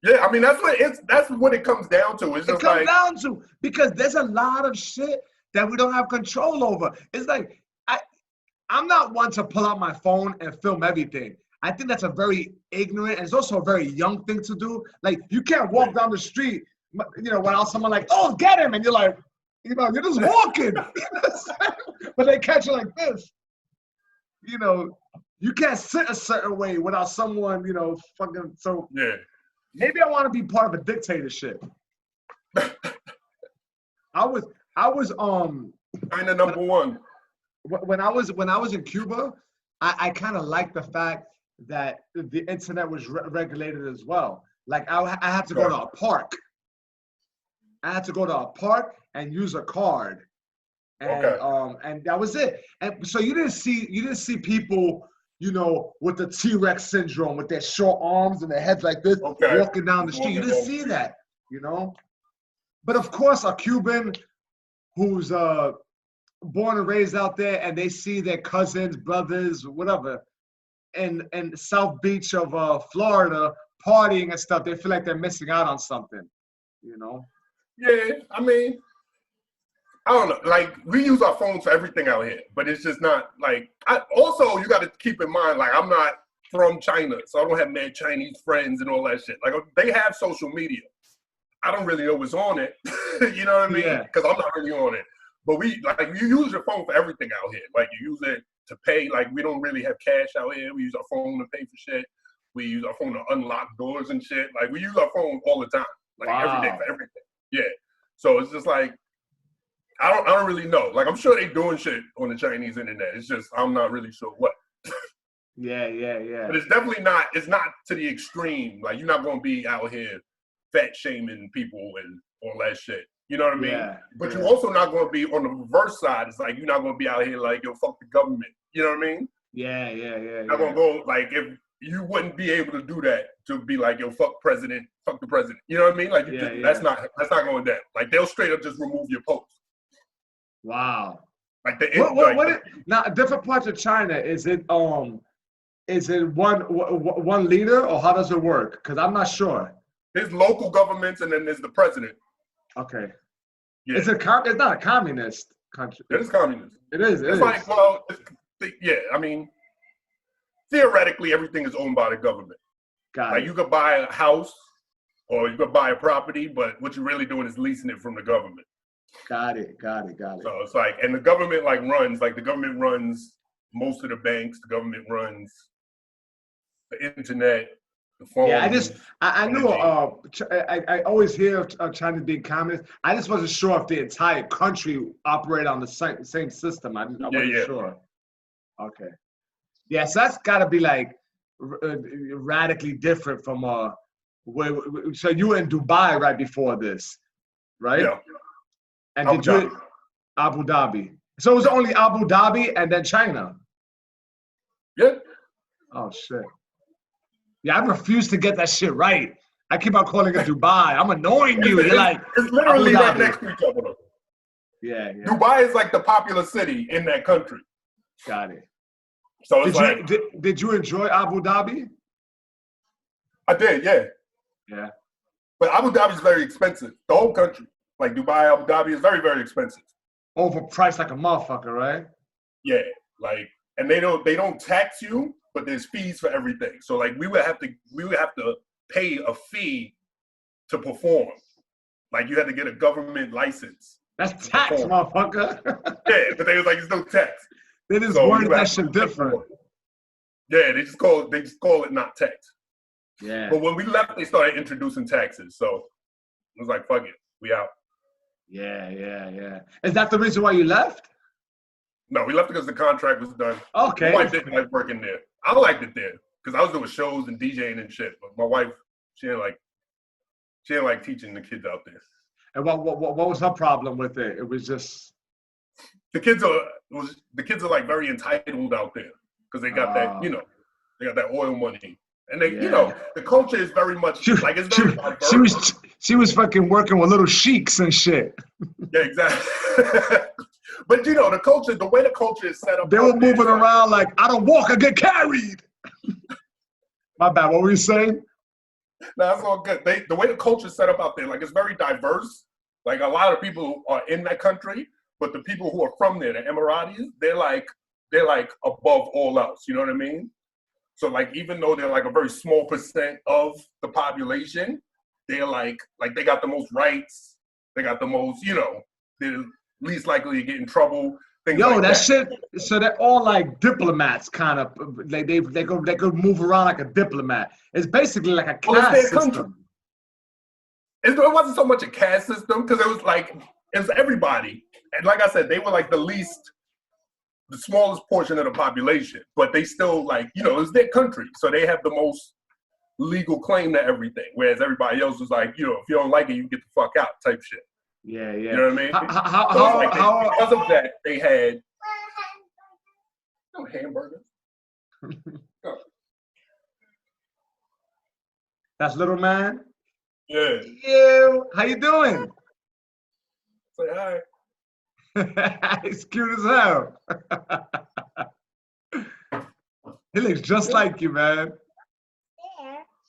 Yeah, I mean that's what it comes down to. It's just down to because there's a lot of shit that we don't have control over. It's like I'm not one to pull out my phone and film everything. I think that's a very ignorant and it's also a very young thing to do. Like you can't walk down the street, without someone like, oh, get him, and you're like, you're just walking. But they catch you like this. You can't sit a certain way without someone, fucking. So yeah. Maybe I want to be part of a dictatorship. I was China number one. When I was in Cuba, I kind of liked the fact that the internet was regulated as well. Like I had to go to a park. I had to go to a park and use a card, and and that was it. And so you didn't see people, with the T-Rex syndrome, with their short arms and their heads like this, walking down the street. You didn't see that, But of course, a Cuban who's born and raised out there, and they see their cousins, brothers, whatever, in South Beach of Florida partying and stuff, they feel like they're missing out on something, Yeah, I mean, I don't know. Like, we use our phones for everything out here, but it's just not like. Also, you got to keep in mind, like, I'm not from China, so I don't have mad Chinese friends and all that shit. Like, they have social media. I don't really know what's on it. You know what I mean? Because I'm not really on it. But you use your phone for everything out here. Like, you use it to pay. Like, we don't really have cash out here. We use our phone to pay for shit. We use our phone to unlock doors and shit. Like, we use our phone all the time. Like, every day for everything. Yeah. So it's just like, I don't really know. Like, I'm sure they doing shit on the Chinese internet. It's just, I'm not really sure what. Yeah. But it's definitely not, it's not to the extreme. Like, you're not going to be out here fat shaming people and all that shit. You know what I mean? Yeah, but you're also not going to be on the reverse side. It's like, you're not going to be out here like, yo, fuck the government. You know what I mean? Yeah. You're not going to go, like, if you wouldn't be able to do that, to be like, yo, fuck the president. You know what I mean? Like, that's not going down. Like, they'll straight up just remove your post. Wow. Like now, different parts of China, is it one leader, or how does it work? Because I'm not sure. There's local governments, and then there's the president. Okay. Yeah. It's not a communist country. It is communist. It is. It's like, well, I mean, theoretically, everything is owned by the government. Like, you could buy a house or you could buy a property, but what you're really doing is leasing it from the government. Got it. So it's like, and the government the government runs most of the banks. The government runs the internet. The phone. Yeah, I knew. I always hear of China being communist. I just wasn't sure if the entire country operated on the same system. I wasn't sure. Okay. Yeah, so that's got to be like radically different from so you were in Dubai right before this, right? Yeah. And Abu Dhabi. So it was only Abu Dhabi and then China. Yeah. Oh shit. Yeah, I refuse to get that shit right. I keep on calling it Dubai. I'm annoying you. You're like, it's literally right next to each other. Yeah. Dubai is like the popular city in that country. Got it. So it's did you enjoy Abu Dhabi? I did, yeah. Yeah. But Abu Dhabi is very expensive. The whole country, like Dubai, Abu Dhabi, is very, very expensive. Overpriced like a motherfucker, right? Yeah, like, and they don't tax you, but there's fees for everything. So like we would have to pay a fee to perform. Like you had to get a government license. That's tax, motherfucker. Yeah, but they was like, it's no tax. They just worded that shit different. Yeah, they just call it not tax. Yeah. But when we left, they started introducing taxes. So it was like, fuck it, we out. Yeah. Is that the reason why you left? No, we left because the contract was done. Okay. My wife didn't like working there. I liked it there because I was doing shows and DJing and shit. But my wife, she didn't like teaching the kids out there. And what was her problem with it? It was just the kids are like very entitled out there because they got that, they got that oil money. And they, the culture is very much like it's very diverse. She was fucking working with little sheiks and shit. Yeah, exactly. But the culture, the way the culture is set up. They were moving around like, I don't walk, I get carried. My bad. What were you saying? No, that's all good. The way the culture is set up out there, like it's very diverse. Like a lot of people are in that country, but the people who are from there, the Emiratis, they're like above all else. You know what I mean? So like even though they're like a very small percent of the population, they're like they got the most rights. They got the most, they're least likely to get in trouble. That shit. So they're all like diplomats, kind of. They could move around like a diplomat. It's basically like a caste system. It wasn't so much a caste system because it was everybody. And like I said, they were like the smallest portion of the population, but they still it's their country, so they have the most legal claim to everything. Whereas everybody else was like, if you don't like it, you get the fuck out type shit. Yeah. You know what I mean? How because of that, they had no hamburgers. That's little man. Yeah. How you doing? Say hi. He's cute as hell. He looks just like you, man.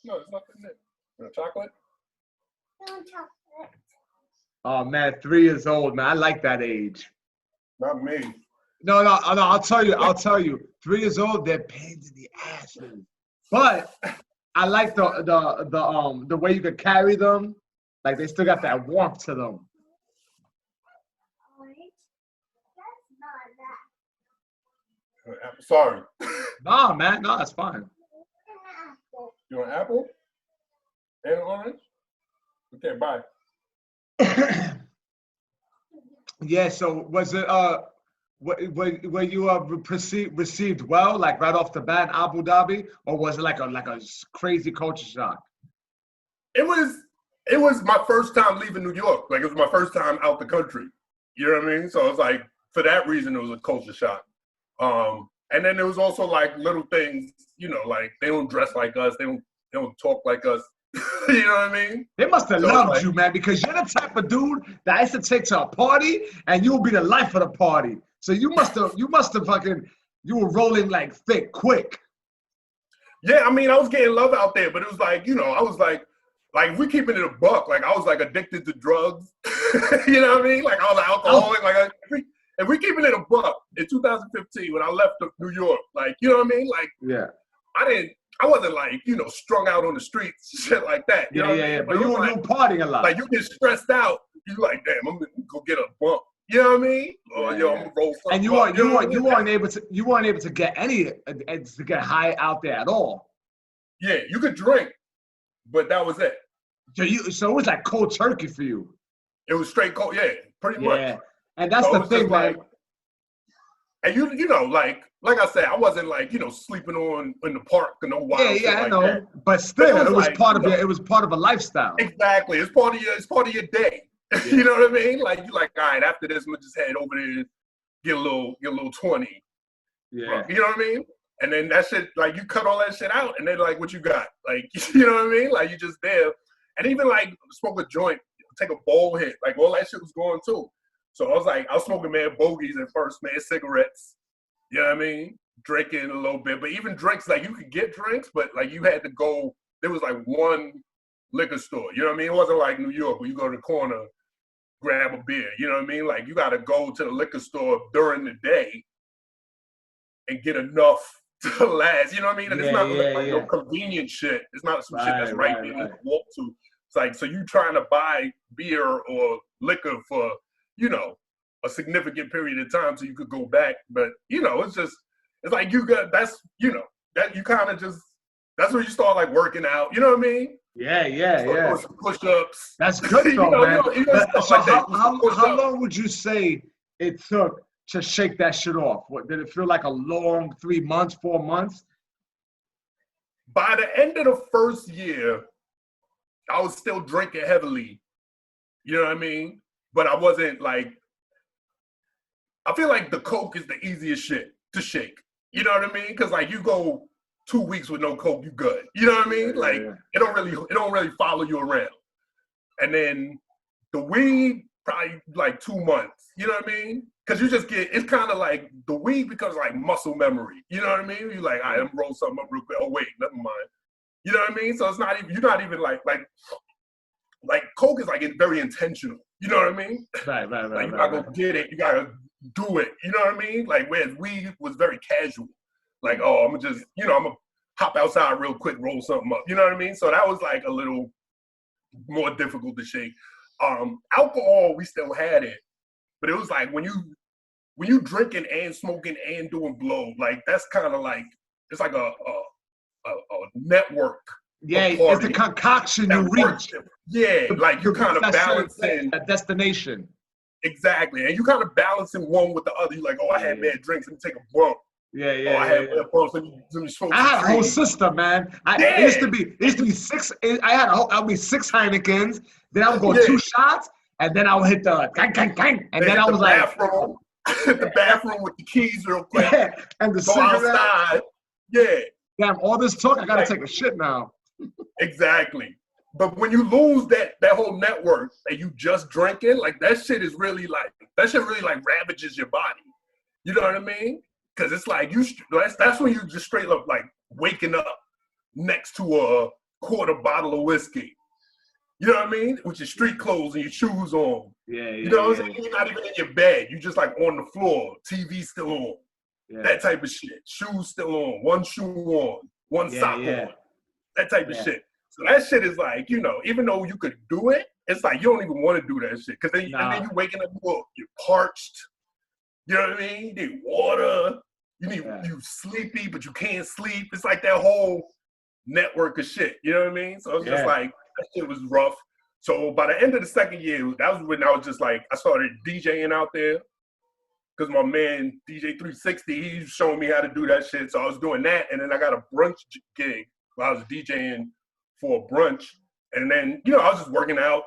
No, it's nothing there. You want chocolate? No chocolate. Oh man, 3 years old, man. I like that age. Not me. No. I'll tell you. 3 years old, they're pains in the ass. But I like the way you can carry them. Like they still got that warmth to them. Sorry. Nah, man. No, that's fine. You want an apple? And an orange? Okay, bye. Yeah, so was it were you received well, like right off the bat in Abu Dhabi, or was it like a crazy culture shock? It was my first time leaving New York. Like it was my first time out the country. You know what I mean? So it was like for that reason it was a culture shock. And then there was also like little things, like they don't dress like us, they don't talk like us. You know what I mean? They must have loved you, man, because you're the type of dude that I used to take to a party and you'll be the life of the party. So you must have fucking, you were rolling like thick, quick. Yeah, I mean, I was getting love out there, but it was like, I was like if we're keeping it a buck, like I was like addicted to drugs. You know what I mean? Like I was an alcoholic. Like if we keeping it a buck in 2015 when I left New York, like, you know what I mean? Like, yeah, I wasn't like, strung out on the streets, shit like that. You know what I mean? But you were partying a lot. Like you get stressed out, you like, damn, I'm gonna go get a bump. You know what I mean? Or I'm gonna roll something. And you weren't able to get high out there at all. Yeah, you could drink, but that was it. So it was like cold turkey for you. It was straight cold, yeah, pretty much. Yeah, and that's So it the was thing, just man. like, and you know, like I said, I wasn't like, you know, sleeping on in the park and no wild shit I like know. that. But still, But it was like, part of you know, it was part of a lifestyle. Exactly. It's part of your day. You know what I mean? Like you like, all right, after this, we'll just head over there, get a little 20. Yeah. You know what I mean? And then that shit, like you cut all that shit out, and then like what you got? Like, you know what I mean? Like you just there. And even like smoke a joint, take a bowl hit, like all that shit was going too. So I was smoking mad bogeys at first, man, cigarettes. You know what I mean? Drinking a little bit. But even drinks, like you could get drinks, but like you had to go, there was like one liquor store. You know what I mean? It wasn't like New York where you go to the corner, grab a beer. You know what I mean? Like you got to go to the liquor store during the day and get enough to last. You know what I mean? And it's not no convenient shit. It's not some shit that's right there you can walk to. It's like, so you trying to buy beer or liquor for, you know, a significant period of time so you could go back. But, you know, it's like you got, that's, you know, that you kind of just, that's where you start like working out. You know what I mean? Yeah. Doing some push-ups. That's good though, man. So like how long would you say it took to shake that shit off? What, did it feel like a long 3 months, 4 months? By the end of the first year, I was still drinking heavily. You know what I mean? But I wasn't like, I feel like the Coke is the easiest shit to shake. You know what I mean? Because like you go 2 weeks with no Coke, you good. You know what I mean? It don't really follow you around. And then the weed, probably like 2 months. You know what I mean? Because you just get, it's kind of like the weed becomes like muscle memory. You know what I mean? You're like, all right, I'm roll something up real quick. Oh wait, never mind. You know what I mean? So it's not even, you're not even like Coke is like very intentional. You know what I mean? Right. Like you gotta go get it. You gotta do it. You know what I mean? Like whereas weed was very casual. Like, oh, I'm gonna just, you know, I'm gonna hop outside real quick, roll something up. You know what I mean? So that was like a little more difficult to shake. Alcohol, we still had it, but it was like when you drinking and smoking and doing blow, like that's kind of like it's like a network. Yeah, it's the concoction you reach. Yeah, like you kind of balancing a destination. Exactly, and you kind of balancing one with the other. You like, oh, I had bad drinks. Let me take a bump. Yeah. Oh, I had bad bumps. Let me smoke. I had a whole system, man. It used to be six. I would be 6 Heinekens. Then I would go 2 shots, and then I would hit the gang, and then I was like, hit the bathroom with the keys real quick. Yeah, and the cigarette. Outside. Yeah. Damn, all this talk, I gotta take a shit now. Exactly. But when you lose that whole network and you just drinking, like that shit really ravages your body. You know what I mean? Because it's like that's when you just straight up like waking up next to a quarter bottle of whiskey. You know what I mean? With your street clothes and your shoes on. Yeah. You know what I'm saying? You're not even in your bed. You just like on the floor. TV still on. Yeah. That type of shit. Shoes still on. One shoe on. One sock on. That type of shit. So that shit is like, you know, even though you could do it, it's like you don't even want to do that shit. Because then, and then you're waking up, you're parched. You know what I mean? You need water. You sleepy, but you can't sleep. It's like that whole network of shit. You know what I mean? So it's just like, that shit was rough. So by the end of the second year, that was when I was just like, I started DJing out there. Because my man, DJ 360, he was showing me how to do that shit. So I was doing that. And then I got a brunch gig where I was DJing for a brunch. And then, you know, I was just working out,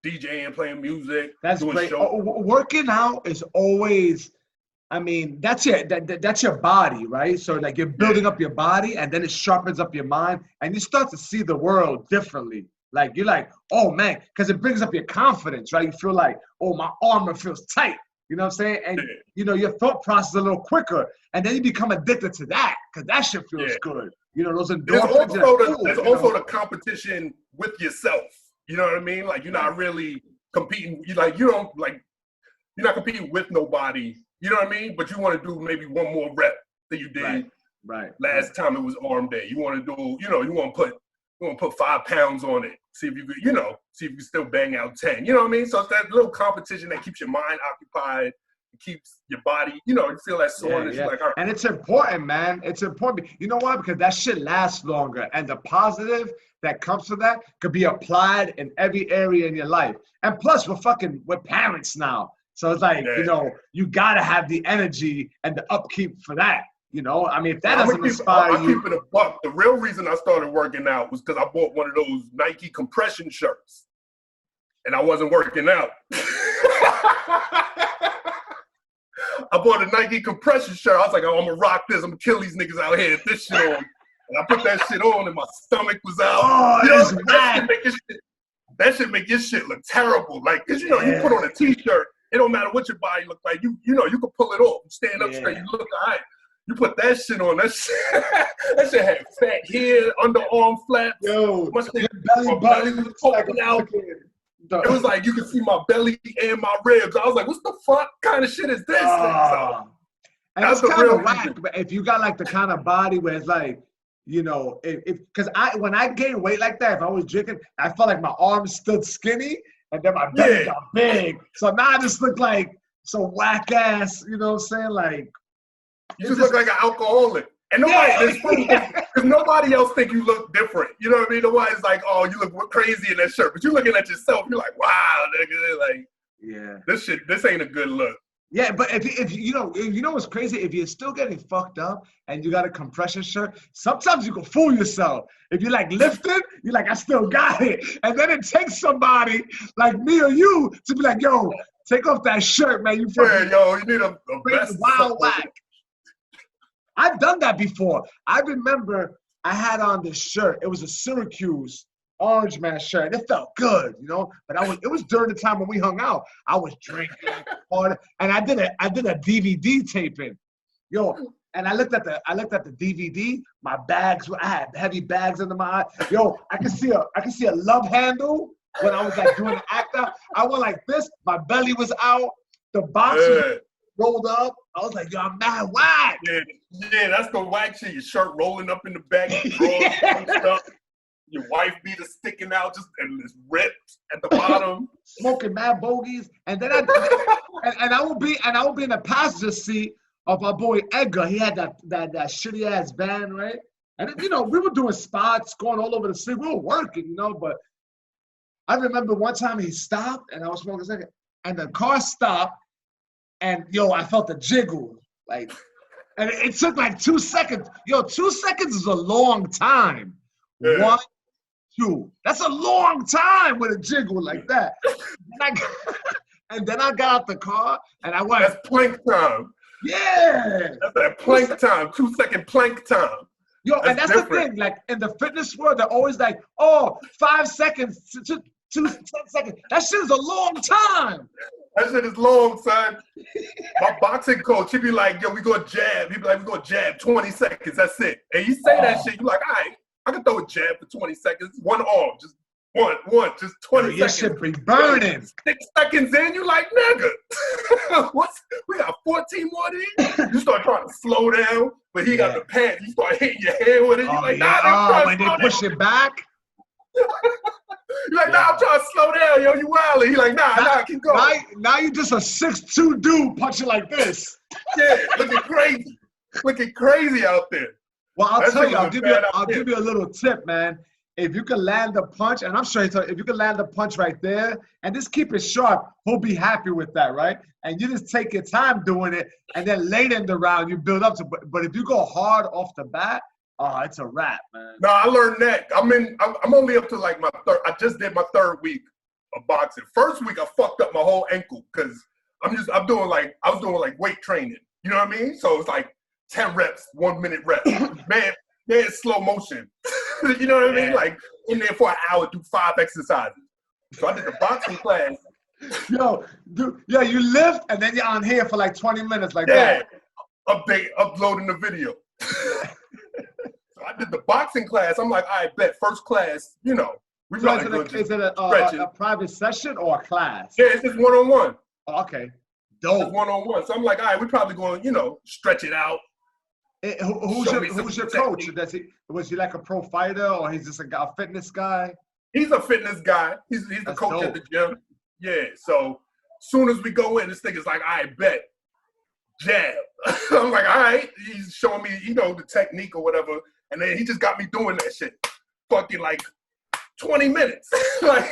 DJing, playing music. That's doing great. shows. Working out is always, I mean, that's your body, right? So like you're building up your body and then it sharpens up your mind and you start to see the world differently. Like you're like, oh man, because it brings up your confidence, right? You feel like, oh, my armor feels tight. You know what I'm saying? And, you know, your thought process is a little quicker. And then you become addicted to that because that shit feels good. You know, those endorphins. There's also the competition with yourself. You know what I mean? Like, you're not really competing. You're not competing with nobody. You know what I mean? But you want to do maybe one more rep than you did last time it was arm day. You want to do, you know, you want to put 5 pounds on it. See if you could, you know, see if you can still bang out 10. You know what I mean? So it's that little competition that keeps your mind occupied It keeps your body, you feel that soreness. Yeah. Like, all right. And it's important, man. It's important. You know why? Because that shit lasts longer. And the positive that comes from that could be applied in every area in your life. And plus, we're parents now. So it's like, you got to have the energy and the upkeep for that. I mean, if that doesn't inspire I'm keeping a buck. The real reason I started working out was because I bought one of those Nike compression shirts. And I wasn't working out. I bought a Nike compression shirt. I was like, oh, I'm going to rock this. I'm going to kill these niggas out here with this shit on. And I put that shit on and my stomach was out. Oh, that's mad. That shit make your shit look terrible. Like, because, you put on a T-shirt. It don't matter what your body look like. You can pull it off. You stand up straight. You look all right. You put that shit on. That shit had fat here, underarm flaps. Yo, my belly was poking out. It was like you could see my belly and my ribs. I was like, "What's the fuck kind of shit is this?" And that's kind of whack. But if you got like the kind of body where it's like, because when I gained weight like that, if I was drinking, I felt like my arms stood skinny and then my belly got big. So now I just look like some whack ass. You know what I'm saying? Like you just look like an alcoholic. And nobody else think you look different. You know what I mean? Nobody's like, oh, you look crazy in that shirt. But you're looking at yourself, you're like, wow, nigga. Like, this ain't a good look. Yeah, but if you know what's crazy? If you're still getting fucked up and you got a compression shirt, sometimes you can fool yourself. If you're like lifting, you're like, I still got it. And then it takes somebody like me or you to be like, yo, take off that shirt, man. You need a vest. Wild whack. I've done that before. I remember I had on this shirt. It was a Syracuse Orange Man shirt. It felt good, But it was during the time when we hung out. I was drinking hard, and I did a DVD taping, And I looked at the DVD. My bags, I had heavy bags under my eye. I could see a love handle when I was like doing the act out. I went like this. My belly was out. The box was rolled up. I was like, yo, I'm mad whack. Yeah, that's the whack shit. Your shirt rolling up in the back, your wife beater sticking out and it's ripped at the bottom. Smoking mad bogeys. And then I would be in the passenger seat of our boy Edgar. He had that shitty ass van, right? And we were doing spots, going all over the city. We were working, but I remember one time he stopped and I was smoking a second, and the car stopped. And I felt the jiggle, and it took like 2 seconds. 2 seconds is a long time. Yeah. 1, 2. That's a long time with a jiggle like that. And then I got out the car and I went. That's plank time. Yeah. That's that plank time. 2 second plank time. And that's different. The thing. Like in the fitness world, they're always like, 5 seconds to 10 seconds. That shit is a long time. That shit is long, son. My boxing coach, he'd be like, yo, we gonna jab. He'd be like, we gonna jab 20 seconds. That's it. And you say that shit, you're like, all right, I can throw a jab for 20 seconds. One arm, just one, just 20 seconds. Your shit be burning. 6 seconds in, you like, nigga. We got 14 more of these? You start trying to slow down, but he got the pants. You start hitting your head with it. You're like, nah, when they push it back. You're like, nah, I'm trying to slow down, yo. You wildin'. He's like, nah, keep going. Now you just a 6'2" dude punching like this. Yeah, looking crazy out there. Well, I'll tell you, I'll give you a little tip, man. If you can land the punch, and I'm sure if you can land the punch right there and just keep it sharp, he'll be happy with that, right? And you just take your time doing it, and then later in the round you build up to. But if you go hard off the bat, it's a wrap, man. No, I learned that. I'm only up to like my third. I just did my 3rd week of boxing. First week I fucked up my whole ankle because I was doing like weight training. You know what I mean? So it's like 10 reps, 1 minute rep. Man, it's slow motion. You know what I mean? Like in there for an hour, do 5 exercises. So I did the boxing class. You lift and then you're on here for like 20 minutes like that. Uploading the video. So I did the boxing class. I'm like, all right, bet. First class, we probably going to Is it a private session or a class? Yeah, it's just one-on-one. Oh, okay. Dope. It's one-on-one. So I'm like, all right, we probably going, stretch it out. Who's your coach? Was he like a pro fighter or he's just a fitness guy? He's a fitness guy. He's the coach at the gym. Yeah. So soon as we go in, this thing is like, all right, bet. jab. I'm like, all right. He's showing me, the technique or whatever. And then he just got me doing that shit. Fucking like 20 minutes. Like,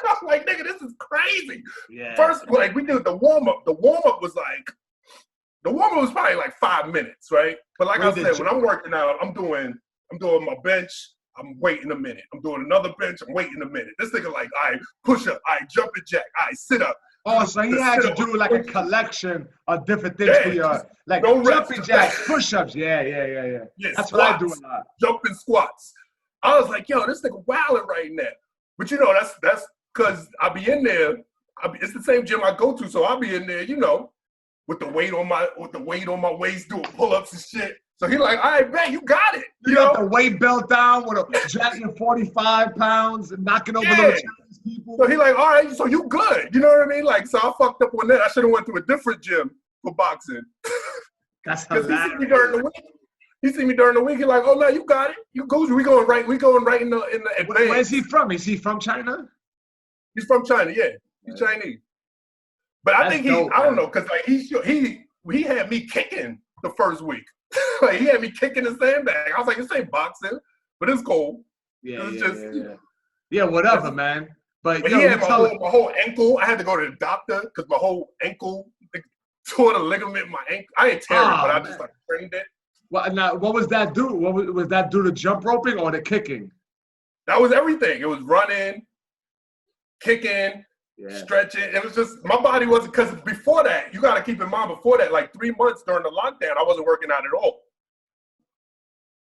I'm like, nigga, this is crazy. Yeah. First, like, we did the warm-up. The warm-up was probably like 5 minutes, right? But like I said, when I'm working out, I'm doing my bench, I'm waiting a minute. I'm doing another bench, I'm waiting a minute. This nigga like, all right, push up, all right, jumping jack, all right, sit up. Oh, so he had to do like a collection of different things for your, like jumping jacks, push-ups. Yeah. Yeah, that's squats, what I do a lot. Jumping squats. I was like, yo, this nigga wilding right now. But that's because I be in there. It's the same gym I go to, so I'll be in there, with the weight on my waist, doing pull-ups and shit. So he like, all right, man, you got it. You got the weight belt down with a jacking 45 pounds and knocking over those people. So he like, all right, so you good. You know what I mean? Like, so I fucked up on that. I should have went to a different gym for boxing. That's hilarious. He see me during the week. He's like, oh, no, you got it. You go. We going right in the advance. Where's he from? Is he from China? He's from China, yeah. He's Chinese. But I think I don't know, because like he had me kicking the first week. Like he had me kicking the sandbag. I was like, this ain't boxing, but it's cool. Yeah, whatever, man. But he had my whole ankle. I had to go to the doctor because my whole ankle tore the ligament in my ankle. I didn't tear it, but I just like strained it. Well, now, what was that do? Was that due to jump roping or the kicking? That was everything. It was running, kicking, stretching. It was just, my body wasn't, because before that, you got to keep in mind, before that, like 3 months during the lockdown, I wasn't working out at all.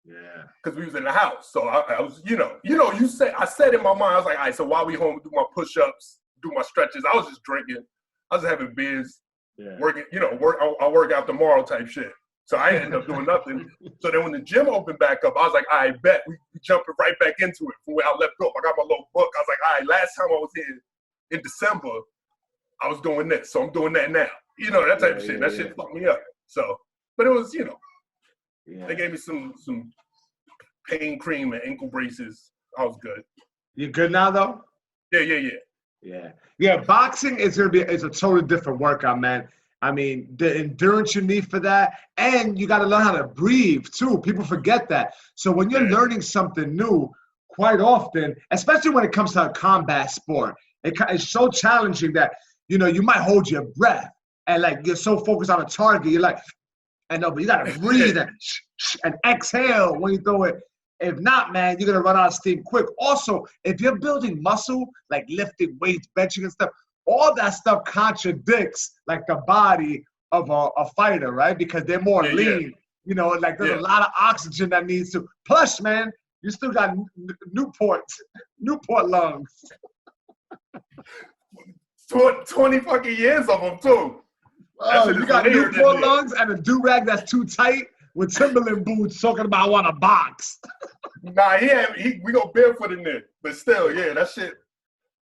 Yeah. Because we was in the house. So I was, I said in my mind, I was like, all right, so while we home, do my push-ups, do my stretches. I was just drinking. I was having beers, working, I'll work out tomorrow type shit. So I ended up doing nothing. So then when the gym opened back up, I was like, I bet we jumping right back into it from where I left off. I got my little book. I was like, all right, last time I was here in December, I was doing this. So I'm doing that now. That type of shit. That shit fucked me up. So, but it was, they gave me some pain cream and ankle braces. I was good. You good now though? Yeah. Boxing is a totally different workout, man. I mean, the endurance you need for that, and you got to learn how to breathe too. People forget that. So when you're learning something new, quite often, especially when it comes to a combat sport, it's so challenging that you might hold your breath and like you're so focused on a target, you're like, but you got to breathe and exhale when you throw it. If not, man, you're gonna run out of steam quick. Also, if you're building muscle, like lifting weights, benching and stuff, all that stuff contradicts like the body of a fighter, right? Because they're more lean. Like there's a lot of oxygen that needs to. Plus, man, you still got Newport lungs. 20 fucking years of them too. Oh, you got Newport lungs and a do-rag that's too tight with Timberland boots talking about I want a box. Nah, we go barefoot in there. But still, that shit.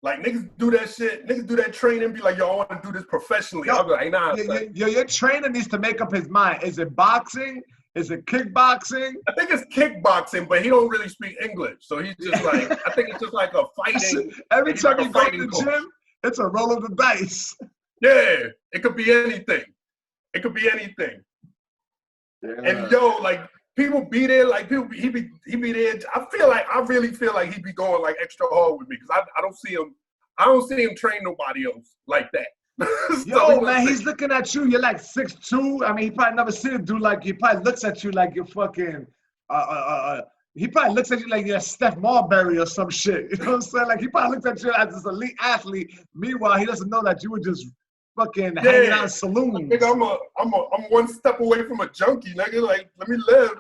Like, niggas do that shit. Niggas do that training, be like, yo, I want to do this professionally. I'll be like, nah. Your trainer needs to make up his mind. Is it boxing? Is it kickboxing? I think it's kickboxing, but he don't really speak English. So he's just like, I think it's just like a fighting. Every time you go to the gym, it's a roll of the dice. Yeah, it could be anything. Yeah. And like people be there, like he be there. I really feel like he be going like extra hard with me because I don't see him train nobody else like that. Yo, man, he's looking at you. You're like 6'2". I mean, he probably never seen a dude like you. He probably looks at you like you're fucking. He probably looks at you like you're Steph Marbury or some shit. You know what I'm saying? Like he probably looks at you as this elite athlete. Meanwhile, he doesn't know that you were just fucking hanging out in saloons. Nigga, I'm one step away from a junkie, nigga. Like, let me live.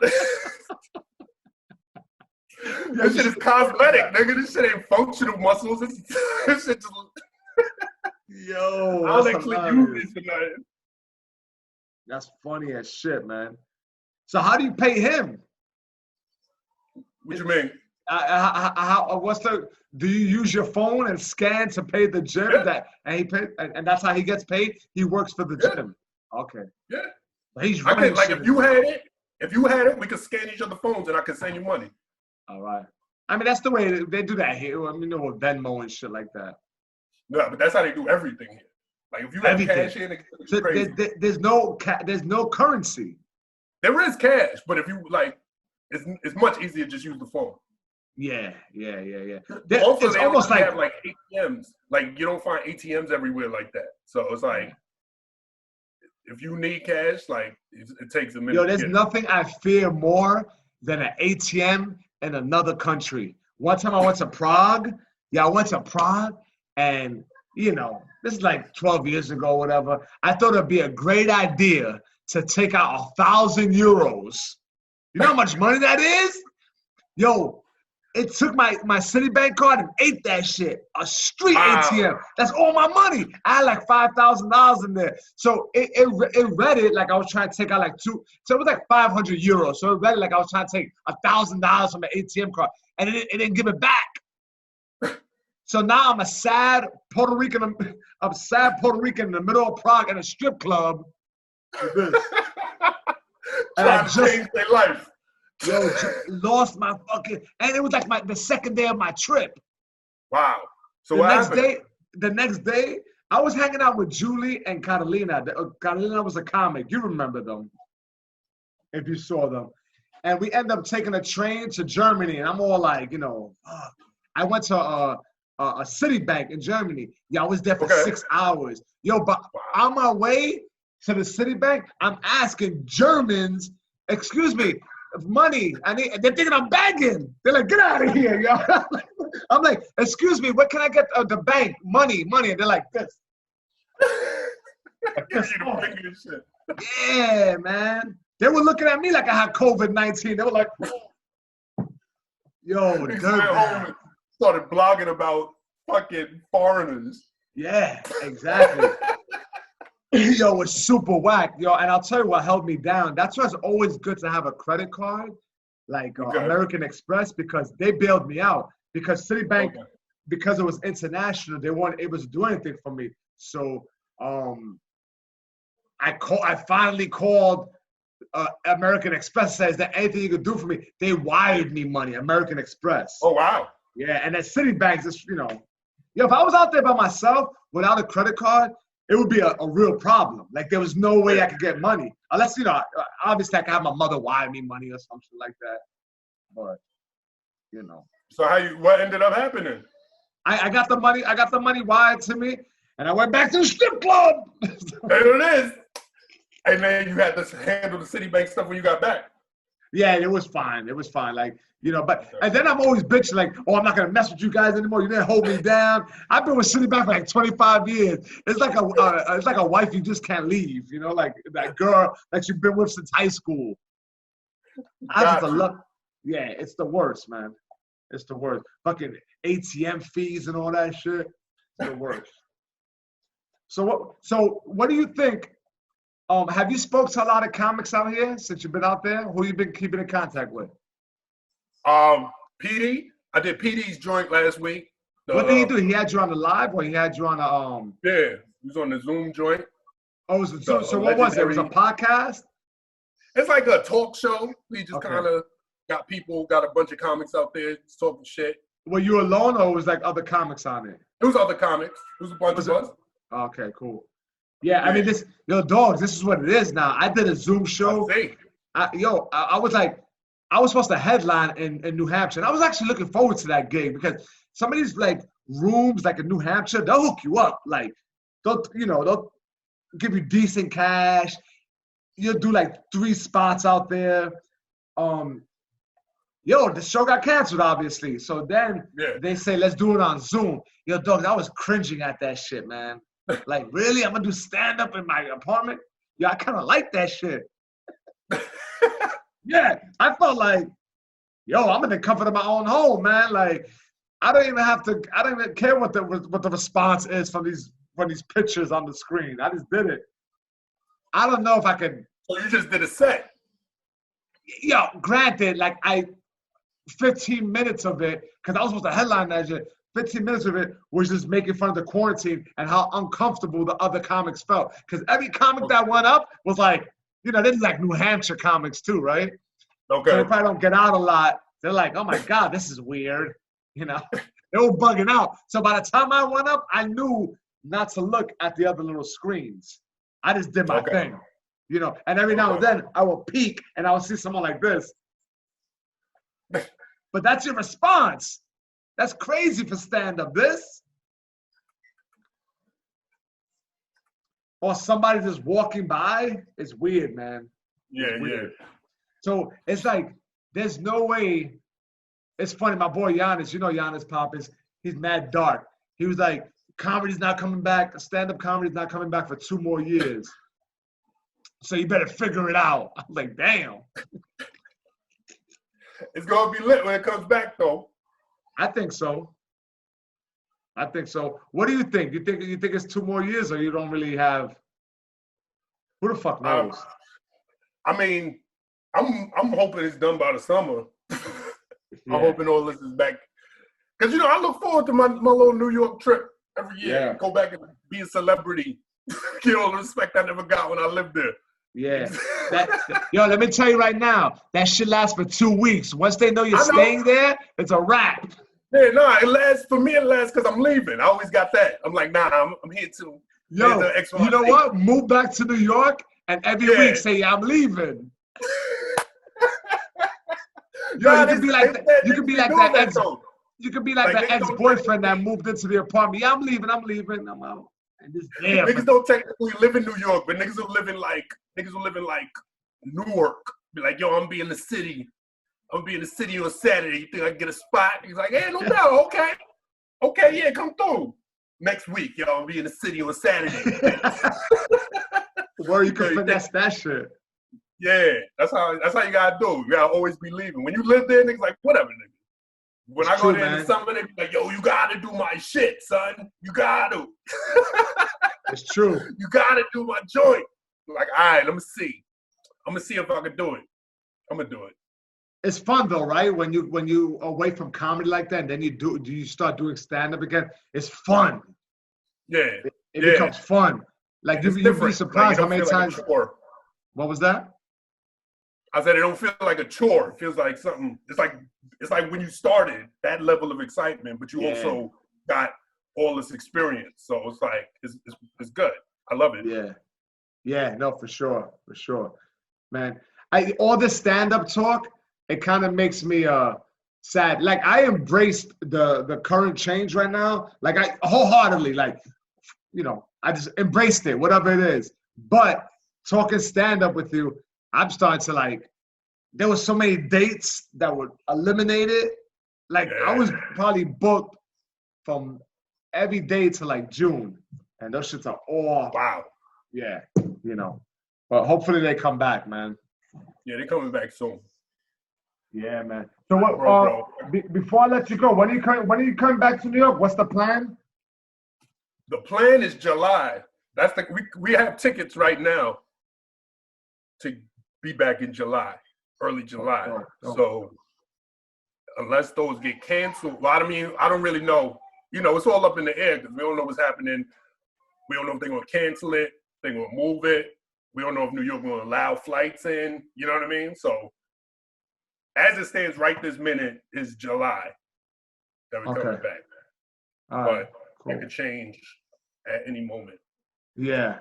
This shit is cosmetic, nigga. This shit ain't functional muscles. This shit just. Yo, I'll actually use this tonight. That's funny as shit, man. So how do you pay him? What you mean? Do you use your phone and scan to pay the gym and that's how he gets paid? He works for the gym. Okay. Yeah. He's running if you had it, we could scan each other's phones and I could send you money. All right. I mean, that's the way they do that here. I mean, with Venmo and shit like that. No, but that's how they do everything here. Like if you have Everything. cash in, it's So crazy. there's no currency. There is cash, but if you like, it's much easier to just use the phone. Yeah. Also, It's they almost don't like have like ATMs. Like you don't find ATMs everywhere like that. So it's like if you need cash, like it takes a minute. Yo, there's nothing I fear more than an ATM in another country. One time I went to Prague. Yeah, I went to Prague, and this is like 12 years ago, whatever. I thought it'd be a great idea to take out 1,000 euros. You know how much money that is? Yo, it took my Citibank card and ate that shit. A street ATM. That's all my money. I had like $5,000 in there. So it read it like I was trying to take out like two. So it was like 500 euros. So it read it like I was trying to take $1,000 from an ATM card. And it didn't give it back. So now I'm a sad Puerto Rican in the middle of Prague in a strip club. And Trying to change their life. Yo, lost my fucking, and it was like the second day of my trip. Wow. So what happened? The next day, I was hanging out with Julie and Catalina. Catalina was a comic. You remember them, if you saw them. And we ended up taking a train to Germany, and I'm all like, I went to a Citibank in Germany. Yeah, I was there for 6 hours. Yo, but on my way to the Citibank, I'm asking Germans, excuse me, money. They're thinking I'm begging. They're like, get out of here, yo. I'm like, excuse me, what can I get the bank? Money. And they're like, this. Yeah, man. They were looking at me like I had COVID-19. They were like, yo, good man. Started blogging about fucking foreigners. Yeah, exactly. Yo, it's super whack, yo. And I'll tell you what held me down. That's why it's always good to have a credit card, like American Express, because they bailed me out. Because Citibank, because it was international, they weren't able to do anything for me. So I finally called American Express. Says that anything you could do for me, they wired me money. American Express. Oh wow. Yeah, and at Citibank, just if I was out there by myself without a credit card, it would be a real problem. Like there was no way I could get money unless obviously I could have my mother wire me money or something like that. But So what ended up happening? I got the money. I got the money wired to me, and I went back to the strip club. There it is. And then you had to handle the Citibank stuff when you got back. Yeah, it was fine. It was fine. Like, and then I'm always bitching like, oh, I'm not going to mess with you guys anymore. You didn't hold me down. I've been with Citibank for like 25 years. It's like a wife you just can't leave, like that girl that you've been with since high school. Yeah, it's the worst, man. It's the worst. Fucking ATM fees and all that shit. It's the worst. So what do you think? Have you spoke to a lot of comics out here since you've been out there? Who you been keeping in contact with? PD. I did PD's joint last week. What did he do? He had you on the live, or he had you on a Yeah, he was on the Zoom joint. Oh, so what was it? It was a podcast? It's like a talk show. We just kind of got a bunch of comics out there talking shit. Were you alone, or was like other comics on it? It was other comics. It was a bunch of us. Okay, cool. Yeah, I mean, dogs, this is what it is now. I did a Zoom show. I was supposed to headline in New Hampshire. And I was actually looking forward to that gig because some of these like rooms like in New Hampshire, they'll hook you up. Like they'll give you decent cash. You'll do like 3 spots out there. The show got canceled, obviously. So then they say, let's do it on Zoom. Yo, dogs, I was cringing at that shit, man. Like, really? I'm going to do stand-up in my apartment? Yeah, I kind of like that shit. Yeah, I felt like, I'm in the comfort of my own home, man. Like, I don't even care what the response is from these pictures on the screen. I just did it. I don't know if I could. So you just did a set? Yeah, granted, like 15 minutes of it, because I was supposed to headline that shit. 15 minutes of it was just making fun of the quarantine and how uncomfortable the other comics felt. Because every comic that went up was like, this is like New Hampshire comics too, right? Okay. So they probably don't get out a lot. They're like, oh my God, this is weird. They were bugging out. So by the time I went up, I knew, not to look at the other little screens. I just did my Okay. thing, you know. And every now and then I will peek and I will see someone like this. But that's your response. That's crazy for stand-up. This. Or somebody just walking by. It's weird, man. Yeah, yeah. So it's like, there's no way. It's funny, my boy Giannis, you know Giannis Pop he's mad dark. He was like, comedy's not coming back, stand-up comedy's not coming back for 2 more years. So you better figure it out. I'm like, damn. It's gonna be lit when it comes back, though. I think so. What do you think? You think it's 2 more years, or you don't really have? Who the fuck knows? I mean, I'm hoping it's done by the summer. I'm hoping all this is back. Because, you know, I look forward to my little New York trip every year. Yeah. Go back and be a celebrity. Get all the respect I never got when I lived there. Yeah. Yo, let me tell you right now, that shit lasts for 2 weeks. Once they know you're staying there, it's a wrap. Yeah, no, it lasts because I'm leaving. I always got that. I'm like, nah, I'm here too. Yo, you know what? Move back to New York and every week say, I'm leaving. Yo, you could be like that. You could be like that ex. You could be like that ex-boyfriend that moved into the apartment. Yeah, I'm leaving. I'm out. And just there. Niggas don't technically live in New York, but niggas will live in like Newark. Be like, yo, I'm gonna be in the city. I'm gonna be in the city on Saturday. You think I can get a spot? He's like, hey, no doubt. Okay, yeah, come through. Next week, yo, I'll be in the city on Saturday. Where you can finesse that shit. Yeah, that's how you gotta do. You gotta always be leaving. When you live there, niggas like, whatever, nigga. When I go there in the summer, they be like, yo, you gotta do my shit, son. You gotta. It's true. You gotta do my joint. Like, all right, let me see. I'm gonna see if I can do it. I'm gonna do it. It's fun though, right? When you away from comedy like that, and then you start doing stand-up again. It's fun. Yeah. It becomes fun. Like you'd be surprised how many times. What was that? I said it don't feel like a chore. It feels like something. It's like when you started, that level of excitement, but you also got all this experience. So it's like it's good. I love it. Yeah. Yeah, no, for sure. Man. All this stand-up talk, it kind of makes me sad. Like I embraced the current change right now. Like I wholeheartedly, like, you know, I just embraced it, whatever it is. But talking stand-up with you, I'm starting to like, there were so many dates that would eliminate it. Like I was probably booked from every day to like June. And those shits are all yeah, you know. But hopefully they come back, man. Yeah, they're coming back soon. Yeah, man. So what before I let you go, when are you coming back to New York? What's the plan? The plan is July. That's we have tickets right now to be back in July, early July. So unless those get canceled, well, I mean, I don't really know. You know, it's all up in the air because we don't know what's happening. We don't know if they're going to cancel it, they're going to move it. We don't know if New York will allow flights in. You know what I mean? So as it stands right this minute is July that we're coming back. But it could change at any moment. Yeah.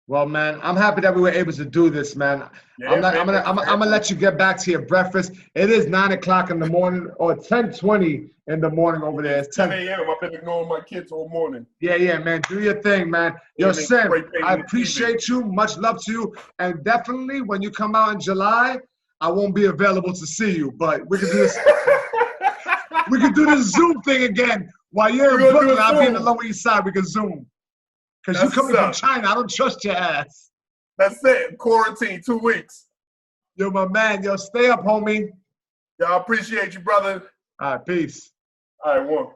Well, man, I'm happy that we were able to do this, man. Yeah, I'm gonna let you get back to your breakfast. It is 9:00 in the morning, or 10:20 in the morning over there. It's 10 a.m. I've been ignoring my kids all morning. Yeah, man. Do your thing, man. Yo, Sim, I appreciate you. Much love to you. And definitely when you come out in July, I won't be available to see you, but we can do this. We can do this Zoom thing again. While you're in Brooklyn, I'll be in the Lower East Side. We can Zoom. Because you're coming from China. I don't trust your ass. That's it. Quarantine, 2 weeks. Yo, my man. Yo, stay up, homie. Yo, I appreciate you, brother. All right, peace. All right, one.